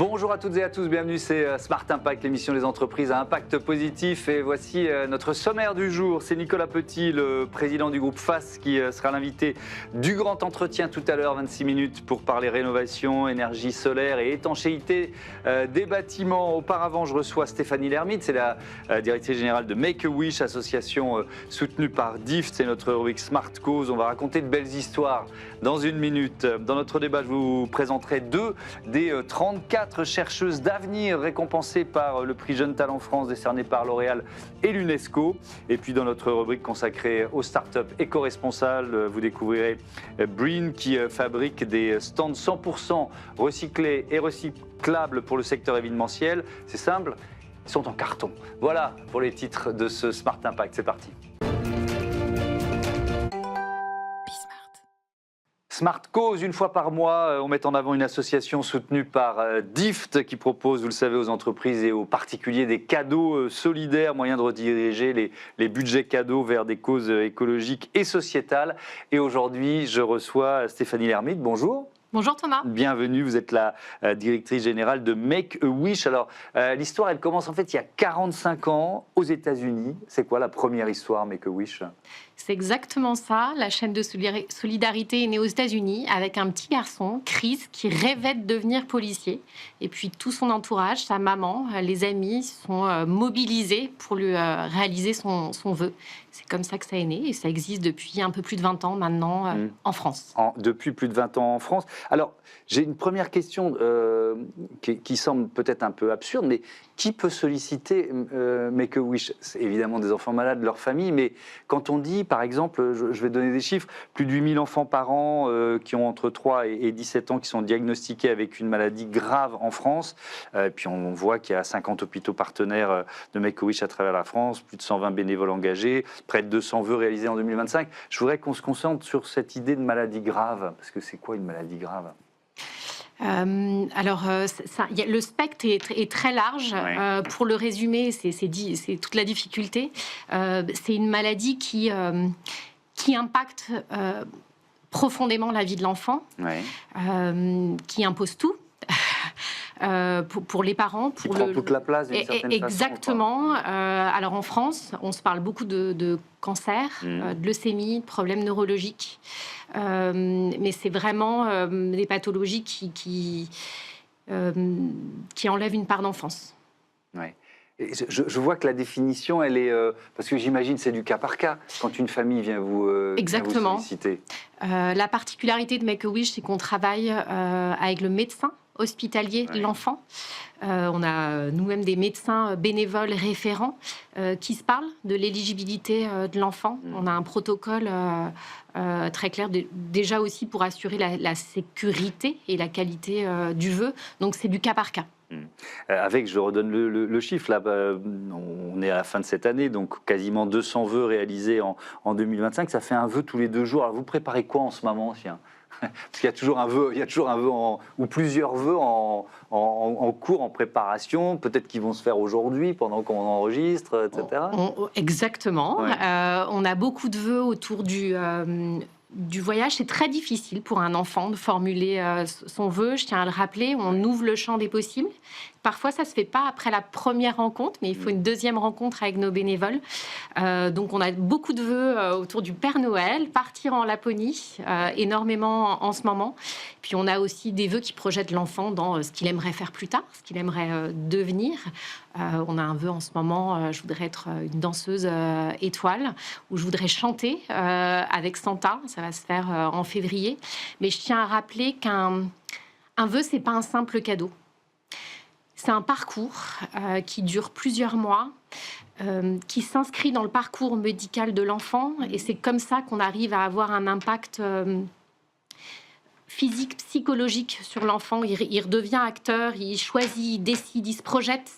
Bonjour à toutes et à tous, bienvenue, c'est Smart Impact, l'émission des entreprises à impact positif. Et voici notre sommaire du jour. C'est Nicolas Petit, le président du groupe FAS, qui sera l'invité du grand entretien tout à l'heure, 26 minutes, pour parler rénovation, énergie solaire et étanchéité des bâtiments. Auparavant, je reçois Stéphanie Lermite, c'est la directrice générale de Make-A-Wish, association soutenue par DIFT. C'est notre rubrique Smart Cause. On va raconter de belles histoires dans une minute. Dans notre débat, je vous présenterai deux des 34 chercheuses d'avenir récompensées par le prix Jeunes Talents France décerné par L'Oréal et l'UNESCO. Et puis dans notre rubrique consacrée aux startups éco-responsables, vous découvrirez Breen qui fabrique des stands 100% recyclés et recyclables pour le secteur événementiel. C'est simple, ils sont en carton. Voilà pour les titres de ce Smart Impact, c'est parti. Smart Cause, une fois par mois, on met en avant une association soutenue par DIFT qui propose, vous le savez, aux entreprises et aux particuliers des cadeaux solidaires, moyen de rediriger les budgets cadeaux vers des causes écologiques et sociétales. Et aujourd'hui, je reçois Stéphanie Lermite. Bonjour. Bonjour Thomas. Bienvenue, vous êtes la directrice générale de Make-A-Wish. Alors, l'histoire, elle commence en fait il y a 45 ans aux États-Unis. C'est quoi la première histoire Make-A-Wish ? C'est exactement ça. La chaîne de solidarité est née aux États-Unis avec un petit garçon, Chris, qui rêvait de devenir policier. Et puis tout son entourage, sa maman, les amis sont mobilisés pour lui réaliser son vœu. C'est comme ça que ça est né et ça existe depuis un peu plus de 20 ans maintenant en France. Depuis plus de 20 ans en France. Alors, j'ai une première question qui semble peut-être un peu absurde, mais qui peut solliciter Make-A-Wish ? C'est évidemment des enfants malades, leur famille, mais quand on dit, par exemple, je vais donner des chiffres, plus de 8000 enfants par an qui ont entre 3 et 17 ans qui sont diagnostiqués avec une maladie grave en France, puis on voit qu'il y a 50 hôpitaux partenaires de Make-A-Wish à travers la France, plus de 120 bénévoles engagés, près de 200 vœux réalisés en 2025. Je voudrais qu'on se concentre sur cette idée de maladie grave, parce que c'est quoi une maladie grave ? Le spectre est très large. Ouais. Pour le résumer, c'est toute la difficulté. C'est une maladie qui impacte profondément la vie de l'enfant, Ouais. qui impose tout. Pour les parents, Qui prend toute la place d'une certaine exactement. façon. Alors en France, on se parle beaucoup de cancer, de leucémie, de problèmes neurologiques, mais c'est vraiment des pathologies qui enlèvent une part d'enfance. Ouais. Et je vois que la définition, elle est... parce que j'imagine c'est du cas par cas, quand une famille vient vous solliciter. La particularité de Make-A-Wish, c'est qu'on travaille avec le médecin hospitalier de l'enfant. On a nous-mêmes des médecins bénévoles référents qui se parlent de l'éligibilité de l'enfant. On a un protocole très clair, déjà aussi pour assurer la sécurité et la qualité du vœu. Donc c'est du cas par cas. Avec, je redonne le chiffre, là, on est à la fin de cette année, donc quasiment 200 vœux réalisés en 2025. Ça fait un vœu tous les 2 jours. Alors vous préparez quoi en ce moment, tiens ? Parce qu'il y a toujours un vœu, ou plusieurs vœux en cours, en préparation, peut-être qu'ils vont se faire aujourd'hui pendant qu'on enregistre, etc. Exactement. Ouais. On a beaucoup de vœux autour du voyage. C'est très difficile pour un enfant de formuler son vœu. Je tiens à le rappeler, on ouvre le champ des possibles. Parfois, ça ne se fait pas après la première rencontre, mais il faut une deuxième rencontre avec nos bénévoles. Donc, on a beaucoup de vœux autour du Père Noël, partir en Laponie, énormément en ce moment. Puis, on a aussi des vœux qui projettent l'enfant dans ce qu'il aimerait faire plus tard, ce qu'il aimerait devenir. On a un vœu en ce moment, je voudrais être une danseuse étoile, ou je voudrais chanter avec Santa. Ça va se faire en février. Mais je tiens à rappeler qu'un vœu, ce n'est pas un simple cadeau. C'est un parcours qui dure plusieurs mois, qui s'inscrit dans le parcours médical de l'enfant. Et c'est comme ça qu'on arrive à avoir un impact physique, psychologique sur l'enfant. Il redevient acteur, il choisit, il décide, il se projette.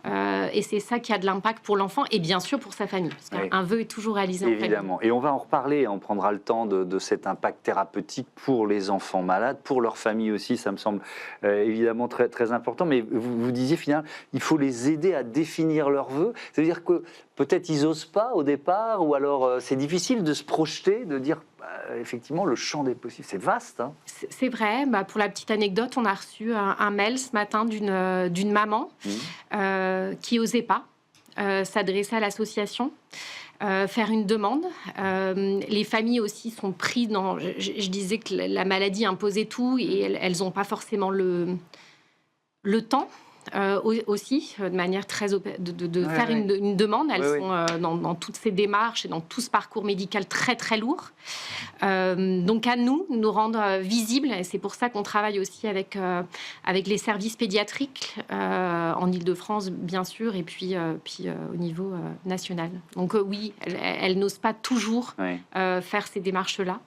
Et c'est ça qui a de l'impact pour l'enfant et bien sûr pour sa famille. Parce qu'un vœu est toujours réalisé en famille. Évidemment. Et on va en reparler, on prendra le temps de cet impact thérapeutique pour les enfants malades, pour leur famille aussi, ça me semble évidemment très, très important. Mais vous disiez finalement, il faut les aider à définir leurs vœux. C'est-à-dire que peut-être ils n'osent pas au départ, ou alors c'est difficile de se projeter, de dire effectivement, le champ des possibles, c'est vaste. Hein. C'est vrai. Pour la petite anecdote, on a reçu un mail ce matin d'une maman qui n'osait pas s'adresser à l'association, faire une demande. Les familles aussi sont prises dans... Je disais que la maladie imposait tout et elles n'ont pas forcément le temps. Aussi, de manière très de faire une demande. Elles sont dans toutes ces démarches et dans tout ce parcours médical très, très lourd. Donc, à nous rendre visibles. Et c'est pour ça qu'on travaille aussi avec les services pédiatriques en Île-de-France, bien sûr, et puis au niveau national. Donc, oui, elles n'osent pas toujours faire ces démarches-là.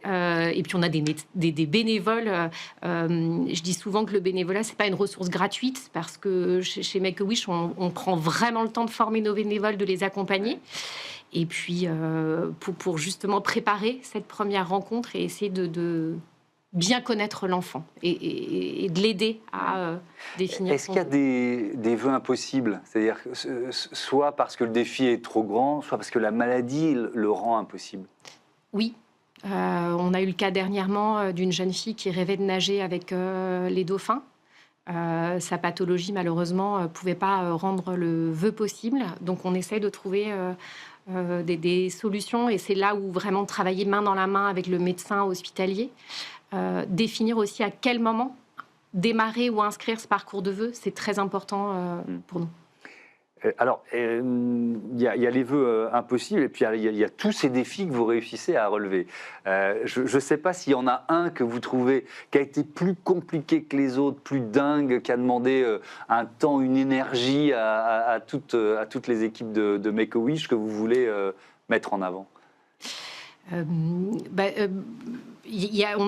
Et puis, on a des bénévoles. Je dis souvent que le bénévolat, ce n'est pas une ressource gratuite, parce que chez Make-A-Wish, on prend vraiment le temps de former nos bénévoles, de les accompagner. Et puis, pour justement préparer cette première rencontre et essayer de bien connaître l'enfant et de l'aider à définir. Est-ce qu'il y a des vœux impossibles ? C'est-à-dire soit parce que le défi est trop grand, soit parce que la maladie le rend impossible ? Oui. On a eu le cas dernièrement d'une jeune fille qui rêvait de nager avec les dauphins. Sa pathologie, malheureusement, ne pouvait pas rendre le vœu possible. Donc, on essaie de trouver des solutions. Et c'est là où vraiment travailler main dans la main avec le médecin hospitalier. Définir aussi à quel moment démarrer ou inscrire ce parcours de vœux, c'est très important pour nous. Alors, il y a les vœux impossibles et puis il y a tous ces défis que vous réussissez à relever. Je ne sais pas s'il y en a un que vous trouvez qui a été plus compliqué que les autres, plus dingue, qui a demandé un temps, une énergie à toutes les équipes de Make-A-Wish que vous voulez mettre en avant. On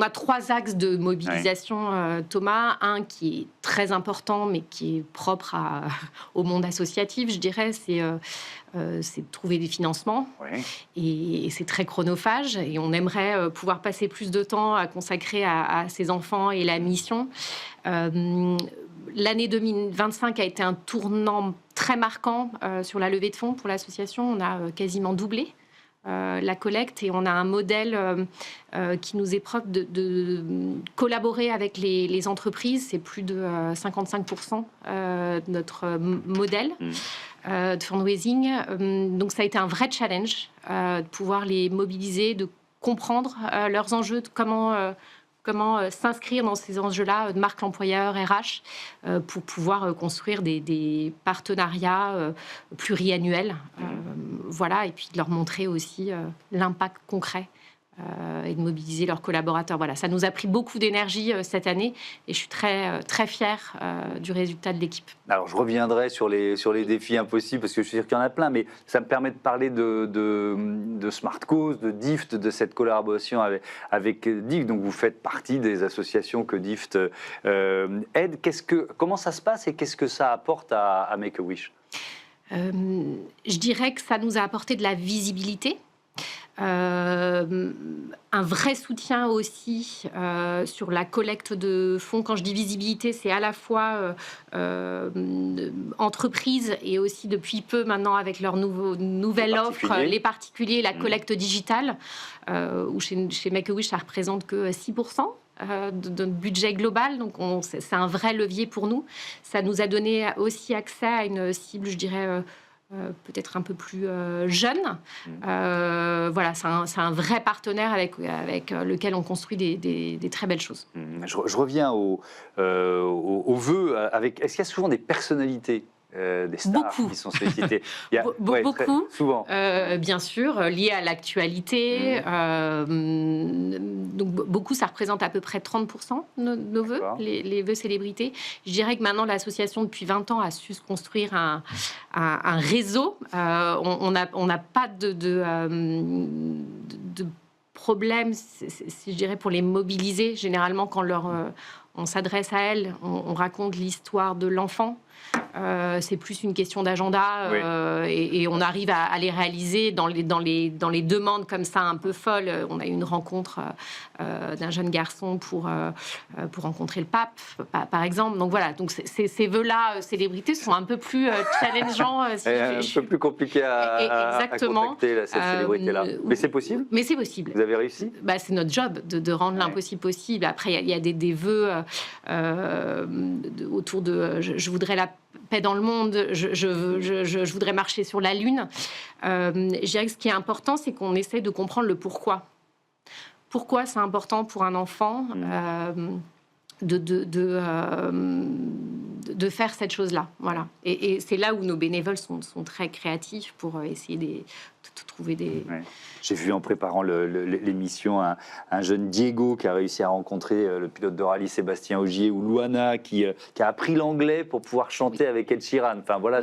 a 3 axes de mobilisation, Thomas. Un qui est très important, mais qui est propre au monde associatif, je dirais, c'est de trouver des financements. Et c'est très chronophage. Et on aimerait pouvoir passer plus de temps à consacrer à ces enfants et la mission. L'année 2025 a été un tournant très marquant sur la levée de fonds pour l'association. On a quasiment doublé la collecte et on a un modèle qui nous est propre de collaborer avec les entreprises. C'est plus de 55% de notre modèle de fundraising. Donc ça a été un vrai challenge de pouvoir les mobiliser, de comprendre leurs enjeux, de comment s'inscrire dans ces enjeux-là de marque l'employeur RH pour pouvoir construire des partenariats pluriannuels. Voilà, et puis de leur montrer aussi l'impact concret et de mobiliser leurs collaborateurs. Voilà, ça nous a pris beaucoup d'énergie cette année et je suis très, très fière du résultat de l'équipe. Alors, je reviendrai sur les défis impossibles parce que je suis sûr qu'il y en a plein, mais ça me permet de parler de Smart Cause, de DIFT, de cette collaboration avec DIFT. Donc, vous faites partie des associations que DIFT aide. Comment ça se passe et qu'est-ce que ça apporte à Make-A-Wish ? Je dirais que ça nous a apporté de la visibilité. Un vrai soutien aussi sur la collecte de fonds. Quand je dis visibilité, c'est à la fois entreprises et aussi depuis peu maintenant avec leur nouvelle offre, les particuliers, la collecte digitale, où chez Make-A-Wish, ça représente que 6% de notre budget global. Donc, c'est un vrai levier pour nous. Ça nous a donné aussi accès à une cible, je dirais, peut-être un peu plus jeune. Voilà, c'est un vrai partenaire avec lequel on construit des très belles choses. Je reviens aux vœux. Est-ce qu'il y a souvent des personnalités des stars qui sont sollicitées? Beaucoup, souvent. Bien sûr, liées à l'actualité. Donc, beaucoup, ça représente à peu près 30% de nos vœux, les vœux célébrités. Je dirais que maintenant, l'association, depuis 20 ans, a su se construire un réseau. On n'a pas de problème, je dirais, pour les mobiliser. Généralement, quand on s'adresse à elles, on raconte l'histoire de l'enfant. C'est plus une question d'agenda et on arrive à les réaliser dans les demandes comme ça un peu folles. On a eu une rencontre d'un jeune garçon pour rencontrer le pape, par exemple. Donc voilà, donc ces vœux-là, célébrités, sont un peu plus challengeants. Un peu plus compliqué à contacter cette célébrité-là. Mais c'est possible ? Mais c'est possible. Vous avez réussi ? C'est notre job de rendre l'impossible possible. Après, il y a des vœux autour de je voudrais la paix dans le monde, je voudrais marcher sur la Lune. Je dirais que ce qui est important, c'est qu'on essaie de comprendre le pourquoi. Pourquoi c'est important pour un enfant de faire cette chose-là. Voilà. Et c'est là où nos bénévoles sont très créatifs pour essayer de trouver des... Ouais. J'ai vu en préparant l'émission un jeune Diego qui a réussi à rencontrer le pilote de rallye Sébastien Ogier, ou Luana qui a appris l'anglais pour pouvoir chanter avec Ed Sheeran. Enfin voilà,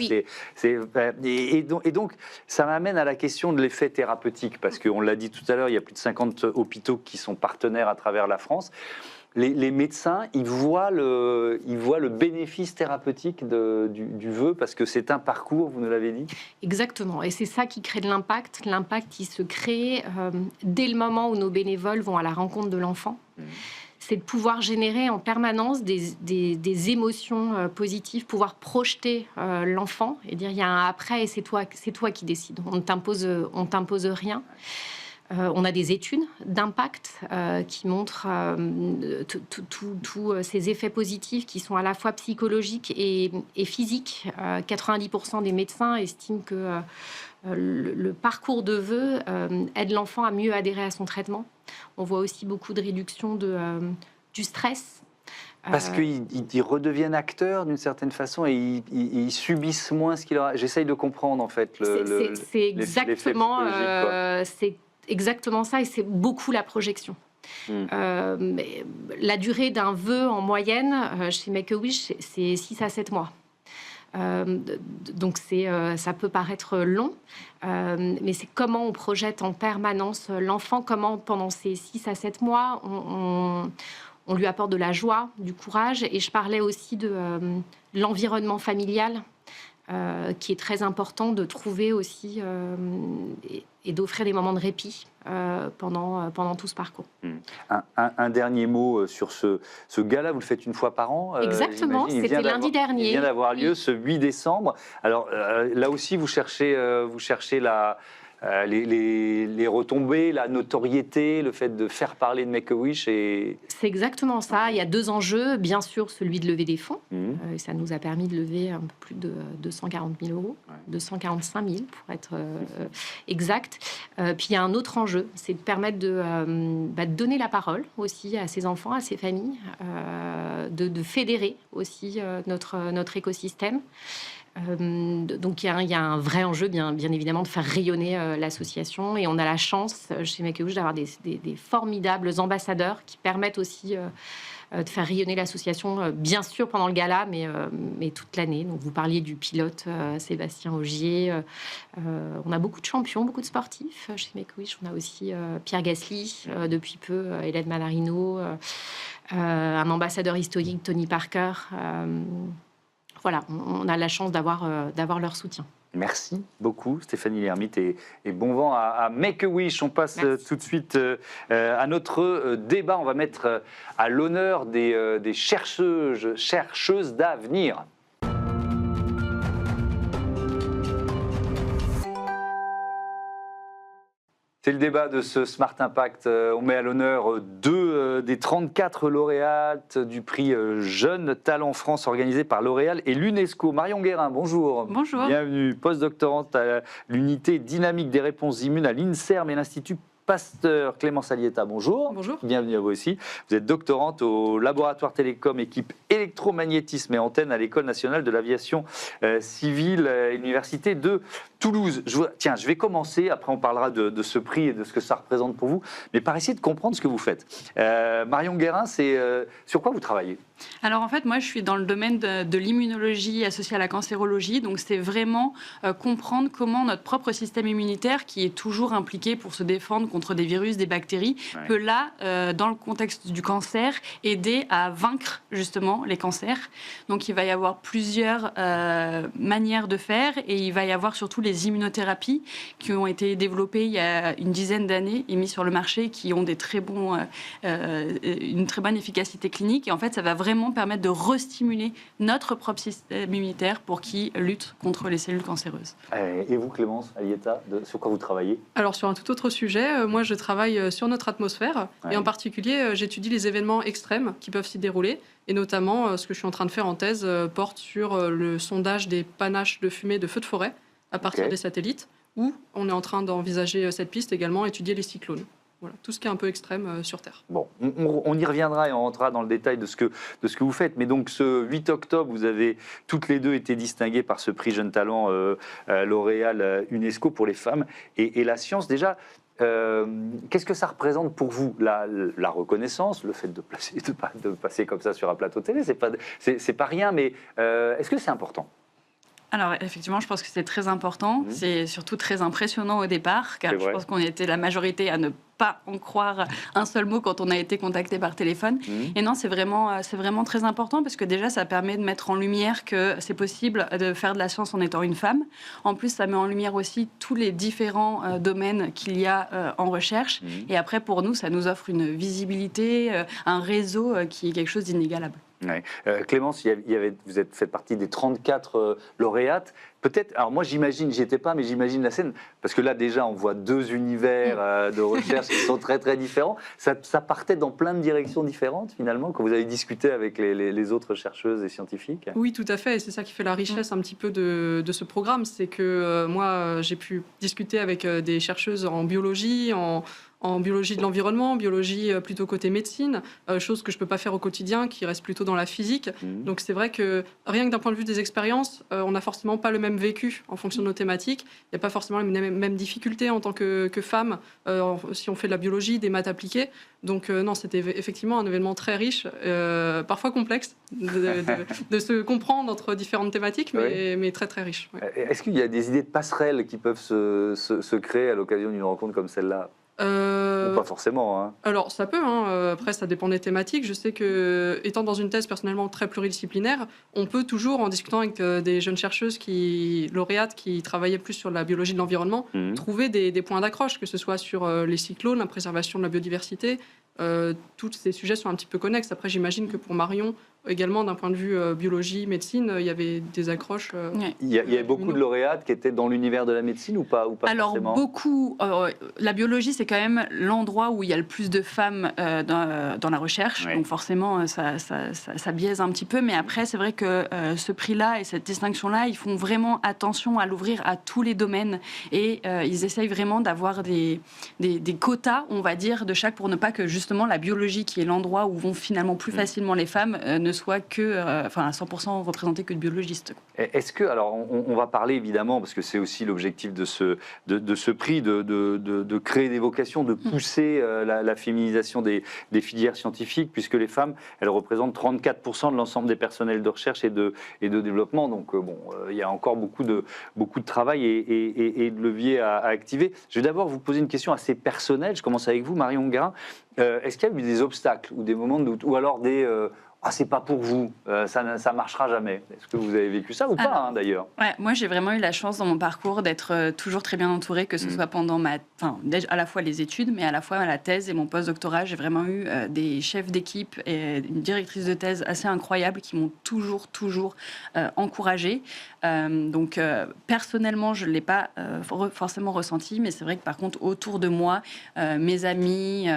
et donc ça m'amène à la question de l'effet thérapeutique, parce qu'on l'a dit tout à l'heure, il y a plus de 50 hôpitaux qui sont partenaires à travers la France. Les médecins, ils voient le bénéfice thérapeutique du vœu, parce que c'est un parcours, vous nous l'avez dit. Exactement, et c'est ça qui crée de l'impact. L'impact, il se crée dès le moment où nos bénévoles vont à la rencontre de l'enfant. C'est de pouvoir générer en permanence des émotions positives, pouvoir projeter l'enfant et dire il y a un après et c'est toi qui décides. On ne t'impose rien. On a des études d'impact qui montrent tous ces effets positifs qui sont à la fois psychologiques et physiques. 90% des médecins estiment que le parcours de vœux aide l'enfant à mieux adhérer à son traitement. On voit aussi beaucoup de réduction du stress. Parce qu'ils redeviennent acteurs d'une certaine façon et ils subissent moins ce qu'il leur a... J'essaye de comprendre en fait c'est exactement, c'est exactement ça, et c'est beaucoup la projection. La durée d'un vœu en moyenne chez Make-A-Wish, c'est 6 à 7 mois. Donc ça peut paraître long, mais c'est comment on projette en permanence l'enfant, comment pendant ces 6 à 7 mois on lui apporte de la joie, du courage. Et je parlais aussi de l'environnement familial, qui est très important de trouver aussi et d'offrir des moments de répit pendant tout ce parcours. Un dernier mot sur ce gala, vous le faites une fois par an. Exactement, c'était lundi dernier. Il vient d'avoir lieu ce 8 décembre. Alors là aussi, vous cherchez les retombées, la notoriété, le fait de faire parler de Make-A-Wish. C'est exactement ça. Il y a 2 enjeux. Bien sûr, celui de lever des fonds. Ça nous a permis de lever un peu plus de 240 000 euros, 245 000 pour être exact. Puis il y a un autre enjeu, c'est de permettre de donner la parole aussi à ces enfants, à ces familles, de fédérer aussi notre écosystème. Donc il y a un vrai enjeu, bien évidemment, de faire rayonner l'association. Et on a la chance, chez Make-A-Wish, d'avoir des formidables ambassadeurs qui permettent aussi de faire rayonner l'association, bien sûr pendant le gala, mais toute l'année. Donc vous parliez du pilote Sébastien Ogier. On a beaucoup de champions, beaucoup de sportifs chez Make-A-Wish. On a aussi Pierre Gasly, depuis peu, Hélène Manarino, un ambassadeur historique, Tony Parker. Voilà, on a la chance d'avoir leur soutien. Merci beaucoup Stéphanie Lhermitte et bon vent à Make-A-Wish. On passe tout de suite à notre débat. On va mettre à l'honneur des chercheuses d'avenir. C'est le débat de ce Smart Impact. On met à l'honneur 2 des 34 lauréates du prix Jeunes Talents France organisé par L'Oréal et l'UNESCO. Marion Guérin, bonjour. Bonjour. Bienvenue, postdoctorante à l'unité dynamique des réponses immunes à l'INSERM et l'Institut Pasteur. Clémence Alietta, bonjour. Bonjour. Bienvenue à vous aussi. Vous êtes doctorante au laboratoire télécom équipe électromagnétisme et antenne à l'École nationale de l'aviation civile à l'Université de Toulouse. Je vais commencer, après on parlera de ce prix et de ce que ça représente pour vous, mais par essayer de comprendre ce que vous faites. Marion Guérin, c'est sur quoi vous travaillez ? Alors en fait, moi, je suis dans le domaine de l'immunologie associée à la cancérologie. Donc c'est vraiment comprendre comment notre propre système immunitaire, qui est toujours impliqué pour se défendre contre des virus, des bactéries, peut là, dans le contexte du cancer, aider à vaincre justement les cancers. Donc il va y avoir plusieurs manières de faire et il va y avoir surtout les immunothérapies qui ont été développées il y a une dizaine d'années et mises sur le marché, qui ont une très bonne efficacité clinique. Et en fait, ça va vraiment permettre de restimuler notre propre système immunitaire pour qu'il lutte contre les cellules cancéreuses. Et vous, Clémence Alietta, sur quoi vous travaillez? Alors, sur un tout autre sujet, moi, je travaille sur notre atmosphère. Et en particulier, j'étudie les événements extrêmes qui peuvent s'y dérouler. Et notamment, ce que je suis en train de faire en thèse porte sur le sondage des panaches de fumée de feux de forêt à partir des satellites, où on est en train d'envisager cette piste également, étudier les cyclones. Voilà, tout ce qui est un peu extrême sur Terre. Bon, on y reviendra et on rentrera dans le détail de ce que vous faites. Mais donc, ce 8 octobre, vous avez toutes les deux été distinguées par ce prix Jeune Talent L'Oréal UNESCO pour les femmes et la science. Déjà, qu'est-ce que ça représente pour vous, la reconnaissance, le fait de passer comme ça sur un plateau télé? C'est pas rien, mais est-ce que c'est important? Alors effectivement, je pense que c'est très important. C'est surtout très impressionnant au départ, car je pense qu'on était la majorité à ne pas en croire un seul mot quand on a été contacté par téléphone. Et non, c'est vraiment très important parce que déjà, ça permet de mettre en lumière que c'est possible de faire de la science en étant une femme. En plus, ça met en lumière aussi tous les différents domaines qu'il y a en recherche. Et après, pour nous, ça nous offre une visibilité, un réseau qui est quelque chose d'inégalable. Ouais. Clémence, vous faites partie des 34 lauréates. Peut-être, alors moi j'imagine, j'y étais pas, mais j'imagine la scène, parce que là déjà on voit deux univers de recherche qui sont très très différents. Ça partait dans plein de directions différentes finalement, quand vous avez discuté avec les autres chercheuses et scientifiques. Oui, tout à fait, et c'est ça qui fait la richesse un petit peu de ce programme, c'est que moi j'ai pu discuter avec des chercheuses en biologie, en biologie de l'environnement, biologie plutôt côté médecine, chose que je ne peux pas faire au quotidien, qui reste plutôt dans la physique. Donc c'est vrai que rien que d'un point de vue des expériences, on n'a forcément pas le même vécu en fonction de nos thématiques. Il n'y a pas forcément les mêmes difficultés en tant que femme, si on fait de la biologie, des maths appliquées. Donc non, c'était effectivement un événement très riche, parfois complexe, de se comprendre entre différentes thématiques, mais très très riche. Ouais. Est-ce qu'il y a des idées de passerelles qui peuvent se créer à l'occasion d'une rencontre comme celle-là? Ou pas forcément. Hein. Alors, ça peut. Après, ça dépend des thématiques. Je sais que, étant dans une thèse personnellement très pluridisciplinaire, on peut toujours, en discutant avec des jeunes chercheuses lauréates qui travaillaient plus sur la biologie de l'environnement, trouver des points d'accroche, que ce soit sur les cyclones, la préservation de la biodiversité. Tous ces sujets sont un petit peu connexes. Après, j'imagine que pour Marion, également d'un point de vue biologie, médecine, il y avait des accroches. Il y avait beaucoup de lauréates qui étaient dans l'univers de la médecine ou pas Alors forcément. Beaucoup. La biologie, c'est quand même l'endroit où il y a le plus de femmes dans la recherche. Donc forcément, ça biaise un petit peu. Mais après, c'est vrai que ce prix-là et cette distinction-là, ils font vraiment attention à l'ouvrir à tous les domaines. Et ils essayent vraiment d'avoir des quotas, on va dire, de chaque, pour ne pas que justement la biologie, qui est l'endroit où vont finalement plus facilement les femmes, ne soit que, à 100% représentée que de biologistes. Est-ce que, alors on va parler évidemment, parce que c'est aussi l'objectif de ce prix, de créer des vocations, de pousser la féminisation des filières scientifiques, puisque les femmes, elles représentent 34% de l'ensemble des personnels de recherche et de développement. Donc il y a encore beaucoup de travail et de leviers à activer. Je vais d'abord vous poser une question assez personnelle. Je commence avec vous, Marion Guérin. Est-ce qu'il y a eu des obstacles ou des moments de doute, ou alors c'est pas pour vous, ça marchera jamais. Est-ce que vous avez vécu ça ou pas, d'ailleurs? Ouais, moi, j'ai vraiment eu la chance dans mon parcours d'être toujours très bien entourée, que ce soit pendant à la fois les études, mais à la fois la thèse et mon post-doctorat. J'ai vraiment eu des chefs d'équipe et une directrice de thèse assez incroyables qui m'ont toujours encouragée. Donc, personnellement, je ne l'ai pas forcément ressenti, mais c'est vrai que par contre, autour de moi, mes amis,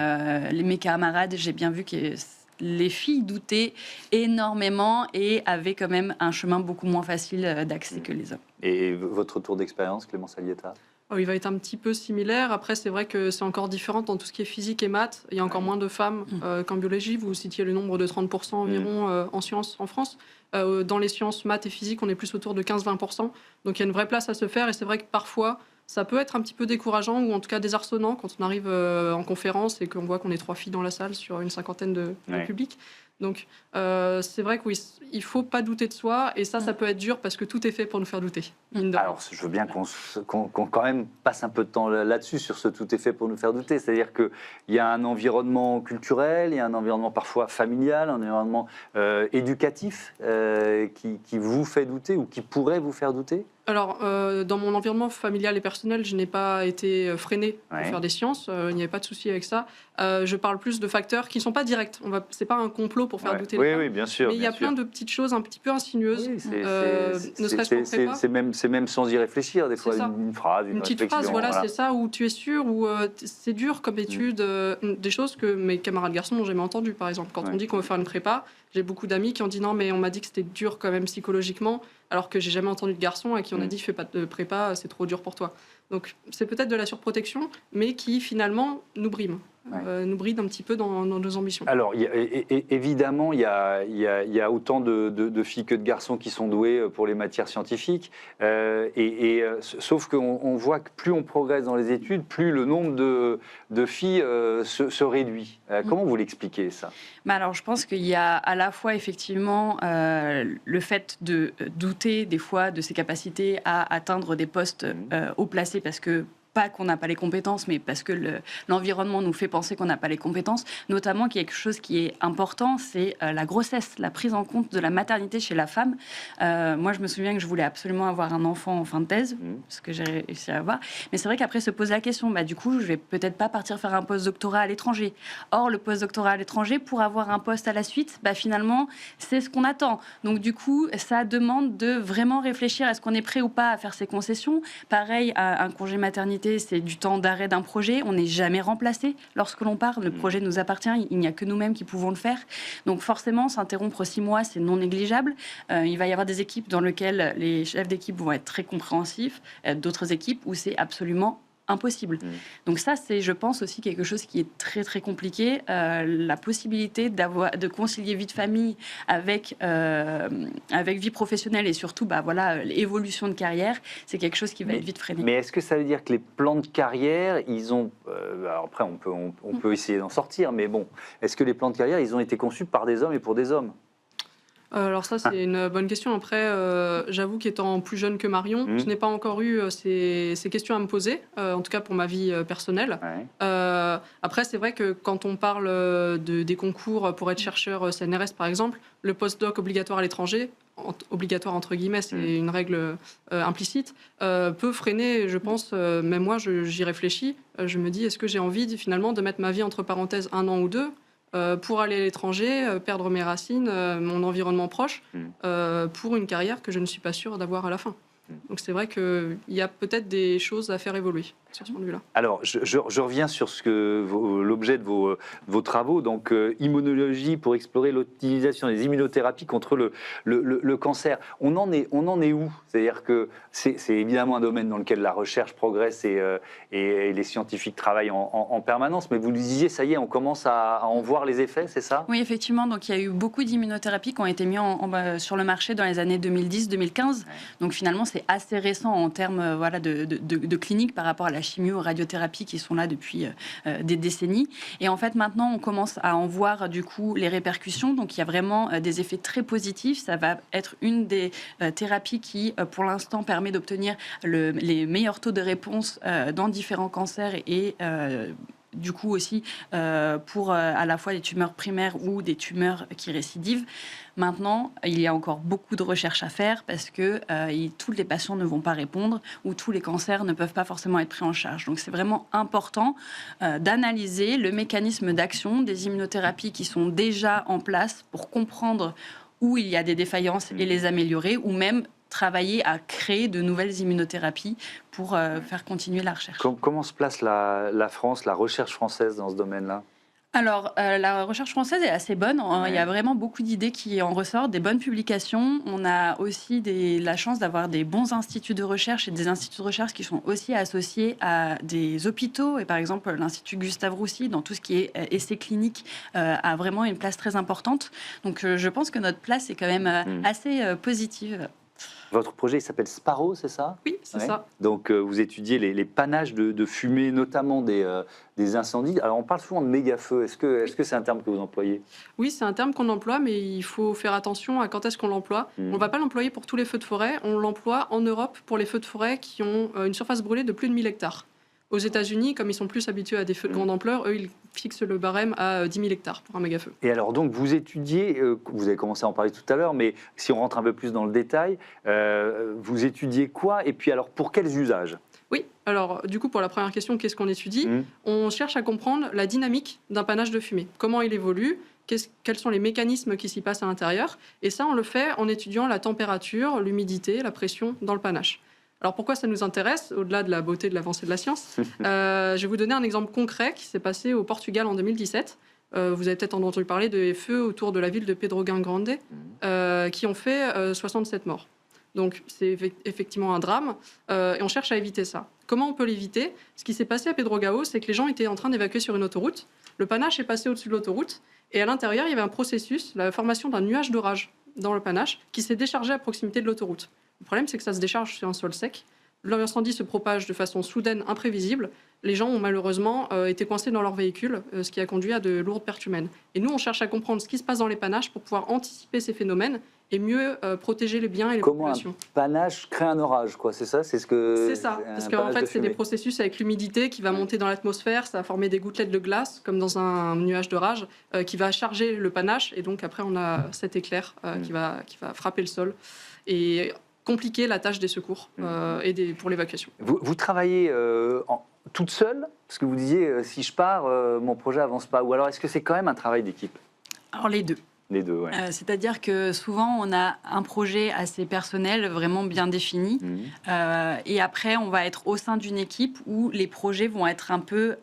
mes camarades, j'ai bien vu que les filles doutaient énormément et avaient quand même un chemin beaucoup moins facile d'accès que les hommes. Et votre tour d'expérience, Clémence Alietta? Il va être un petit peu similaire. Après, c'est vrai que c'est encore différent dans tout ce qui est physique et maths. Il y a encore moins de femmes qu'en biologie. Vous citiez le nombre de 30% environ en sciences en France. Dans les sciences maths et physique, on est plus autour de 15-20%. Donc il y a une vraie place à se faire. Et c'est vrai que parfois, ça peut être un petit peu décourageant ou en tout cas désarçonnant quand on arrive en conférence et qu'on voit qu'on est 3 filles dans la salle sur une cinquantaine de publics. Donc, c'est vrai que oui, il ne faut pas douter de soi, et ça peut être dur parce que tout est fait pour nous faire douter. Alors, je veux bien qu'on quand même passe un peu de temps là-dessus, sur ce tout est fait pour nous faire douter. C'est-à-dire qu'il y a un environnement culturel, il y a un environnement parfois familial, un environnement éducatif qui vous fait douter ou qui pourrait vous faire douter. Alors, dans mon environnement familial et personnel, je n'ai pas été freinée pour faire des sciences. Il n'y avait pas de souci avec ça. Je parle plus de facteurs qui ne sont pas directs. C'est pas un complot pour faire douter les femmes. Oui, bien sûr. Mais il y a plein de petites choses un petit peu insinueuses. Ne serait-ce qu'en prépa. C'est même sans y réfléchir, des fois, une phrase, une petite phrase, voilà, c'est ça, où tu es sûr, où c'est dur comme étude, des choses que mes camarades garçons n'ont jamais entendues, par exemple. Quand on dit qu'on veut faire une prépa, j'ai beaucoup d'amis qui ont dit non, mais on m'a dit que c'était dur quand même psychologiquement, alors que j'ai jamais entendu de garçon et qui on a dit fais pas de prépa, c'est trop dur pour toi. Donc c'est peut-être de la surprotection, mais qui finalement nous brime. Nous bride un petit peu dans nos ambitions. Alors, évidemment, il y a autant de filles que de garçons qui sont doués pour les matières scientifiques, sauf qu'on voit que plus on progresse dans les études, plus le nombre de filles se réduit. Comment vous l'expliquez, ça ? Alors, je pense qu'il y a à la fois, effectivement, le fait de douter, des fois, de ses capacités à atteindre des postes haut placés, parce que pas qu'on n'a pas les compétences, mais parce que l'environnement nous fait penser qu'on n'a pas les compétences. Notamment, quelque chose qui est important, c'est la grossesse, la prise en compte de la maternité chez la femme. Moi, je me souviens que je voulais absolument avoir un enfant en fin de thèse, ce que j'ai réussi à avoir. Mais c'est vrai qu'après se poser la question, du coup, je vais peut-être pas partir faire un post-doctorat à l'étranger. Or, le post-doctorat à l'étranger, pour avoir un poste à la suite, finalement, c'est ce qu'on attend. Donc, du coup, ça demande de vraiment réfléchir, est-ce qu'on est prêt ou pas à faire ces concessions. Pareil, un congé maternité, c'est du temps d'arrêt d'un projet. On n'est jamais remplacé lorsque l'on part. Le projet nous appartient. Il n'y a que nous-mêmes qui pouvons le faire. Donc forcément, s'interrompre 6 mois, c'est non négligeable. Il va y avoir des équipes dans lesquelles les chefs d'équipe vont être très compréhensifs. D'autres équipes où c'est absolument impossible. Donc ça, c'est, je pense, aussi quelque chose qui est très, très compliqué. La possibilité de concilier vie de famille avec vie professionnelle et surtout, l'évolution de carrière, c'est quelque chose qui va être vite freiné. Mais est-ce que ça veut dire que les plans de carrière, ils ont... alors après, on peut essayer d'en sortir, mais bon, est-ce que les plans de carrière, ils ont été conçus par des hommes et pour des hommes ? Alors ça, c'est une bonne question. Après, j'avoue qu'étant plus jeune que Marion, je n'ai pas encore eu ces questions à me poser, en tout cas pour ma vie personnelle. Après, c'est vrai que quand on parle des concours pour être chercheur CNRS, par exemple, le postdoc obligatoire à l'étranger, obligatoire entre guillemets, c'est une règle implicite, peut freiner, je pense, même moi, j'y réfléchis. Je me dis, est-ce que j'ai envie finalement de mettre ma vie entre parenthèses 1 an ou 2 pour aller à l'étranger, perdre mes racines, mon environnement proche, pour une carrière que je ne suis pas sûre d'avoir à la fin. Donc c'est vrai qu'il y a peut-être des choses à faire évoluer sur ce point de vue-là. Alors, je reviens sur l'objet de vos travaux, donc immunologie pour explorer l'utilisation des immunothérapies contre le cancer. On en est où ? C'est-à-dire que c'est évidemment un domaine dans lequel la recherche progresse et les scientifiques travaillent en permanence, mais vous nous disiez, ça y est, on commence à en voir les effets, c'est ça ? Oui, effectivement. Donc il y a eu beaucoup d'immunothérapies qui ont été mises sur le marché dans les années 2010-2015. Donc finalement, c'est assez récent en termes de clinique par rapport à la chimio, radiothérapie qui sont là depuis des décennies. Et en fait, maintenant, on commence à en voir du coup les répercussions. Donc, il y a vraiment des effets très positifs. Ça va être une des thérapies qui, pour l'instant, permet d'obtenir les meilleurs taux de réponse dans différents cancers et du coup aussi pour à la fois des tumeurs primaires ou des tumeurs qui récidivent. Maintenant, il y a encore beaucoup de recherches à faire parce que tous les patients ne vont pas répondre ou tous les cancers ne peuvent pas forcément être pris en charge. Donc c'est vraiment important d'analyser le mécanisme d'action des immunothérapies qui sont déjà en place pour comprendre où il y a des défaillances et les améliorer, ou même travailler à créer de nouvelles immunothérapies pour faire continuer la recherche. Comment se place la France, la recherche française dans ce domaine-là ? Alors, la recherche française est assez bonne. Il y a vraiment beaucoup d'idées qui en ressortent, des bonnes publications. On a aussi la chance d'avoir des bons instituts de recherche et des instituts de recherche qui sont aussi associés à des hôpitaux. Et par exemple, l'Institut Gustave Roussy, dans tout ce qui est essais cliniques, a vraiment une place très importante. Donc, je pense que notre place est quand même assez positive. Votre projet il s'appelle Sparrow, c'est ça? Oui, c'est Ouais. ça. Donc vous étudiez les panaches de fumée, notamment des incendies. Alors on parle souvent de méga-feu. Est-ce que c'est un terme que vous employez? Oui, c'est un terme qu'on emploie, mais il faut faire attention à quand est-ce qu'on l'emploie. On ne va pas l'employer pour tous les feux de forêt, on l'emploie en Europe pour les feux de forêt qui ont une surface brûlée de plus de 1000 hectares. Aux États-Unis, comme ils sont plus habitués à des feux de grande ampleur, eux, ils fixent le barème à 10 000 hectares pour un méga-feu. Et alors donc vous étudiez, vous avez commencé à en parler tout à l'heure, mais si on rentre un peu plus dans le détail, vous étudiez quoi et puis alors pour quels usages? Oui, alors du coup, pour la première question, qu'est-ce qu'on étudie? On cherche à comprendre la dynamique d'un panache de fumée. Comment il évolue? Quels sont les mécanismes qui s'y passent à l'intérieur? Et ça, on le fait en étudiant la température, l'humidité, la pression dans le panache. Alors pourquoi ça nous intéresse, au-delà de la beauté de l'avancée de la science? Je vais vous donner un exemple concret qui s'est passé au Portugal en 2017. Vous avez peut-être entendu parler des feux autour de la ville de Pedrógão Grande qui ont fait 67 morts. Donc c'est effectivement un drame et on cherche à éviter ça. Comment on peut l'éviter? Ce qui s'est passé à Pedrógão, c'est que les gens étaient en train d'évacuer sur une autoroute. Le panache est passé au-dessus de l'autoroute et à l'intérieur, il y avait un processus, la formation d'un nuage d'orage dans le panache qui s'est déchargé à proximité de l'autoroute. Le problème, c'est que ça se décharge sur un sol sec. L'incendie se propage de façon soudaine, imprévisible. Les gens ont malheureusement été coincés dans leur véhicule, ce qui a conduit à de lourdes pertes humaines. Et nous, on cherche à comprendre ce qui se passe dans les panaches pour pouvoir anticiper ces phénomènes et mieux protéger les biens et les populations. Comment un panache crée un orage, quoi? C'est ça? C'est ça, parce qu'en fait, c'est des processus avec l'humidité qui va monter dans l'atmosphère, ça va former des gouttelettes de glace, comme dans un nuage d'orage, qui va charger le panache. Et donc après, on a cet éclair qui va frapper le sol. Et compliquer la tâche des secours pour l'évacuation. Vous travaillez toute seule? Parce que vous disiez, si je pars, mon projet avance pas. Ou alors, est-ce que c'est quand même un travail d'équipe? Alors les deux. Les deux, ouais. C'est-à-dire que souvent, on a un projet assez personnel, vraiment bien défini. Et après, on va être au sein d'une équipe où les projets vont être un peu...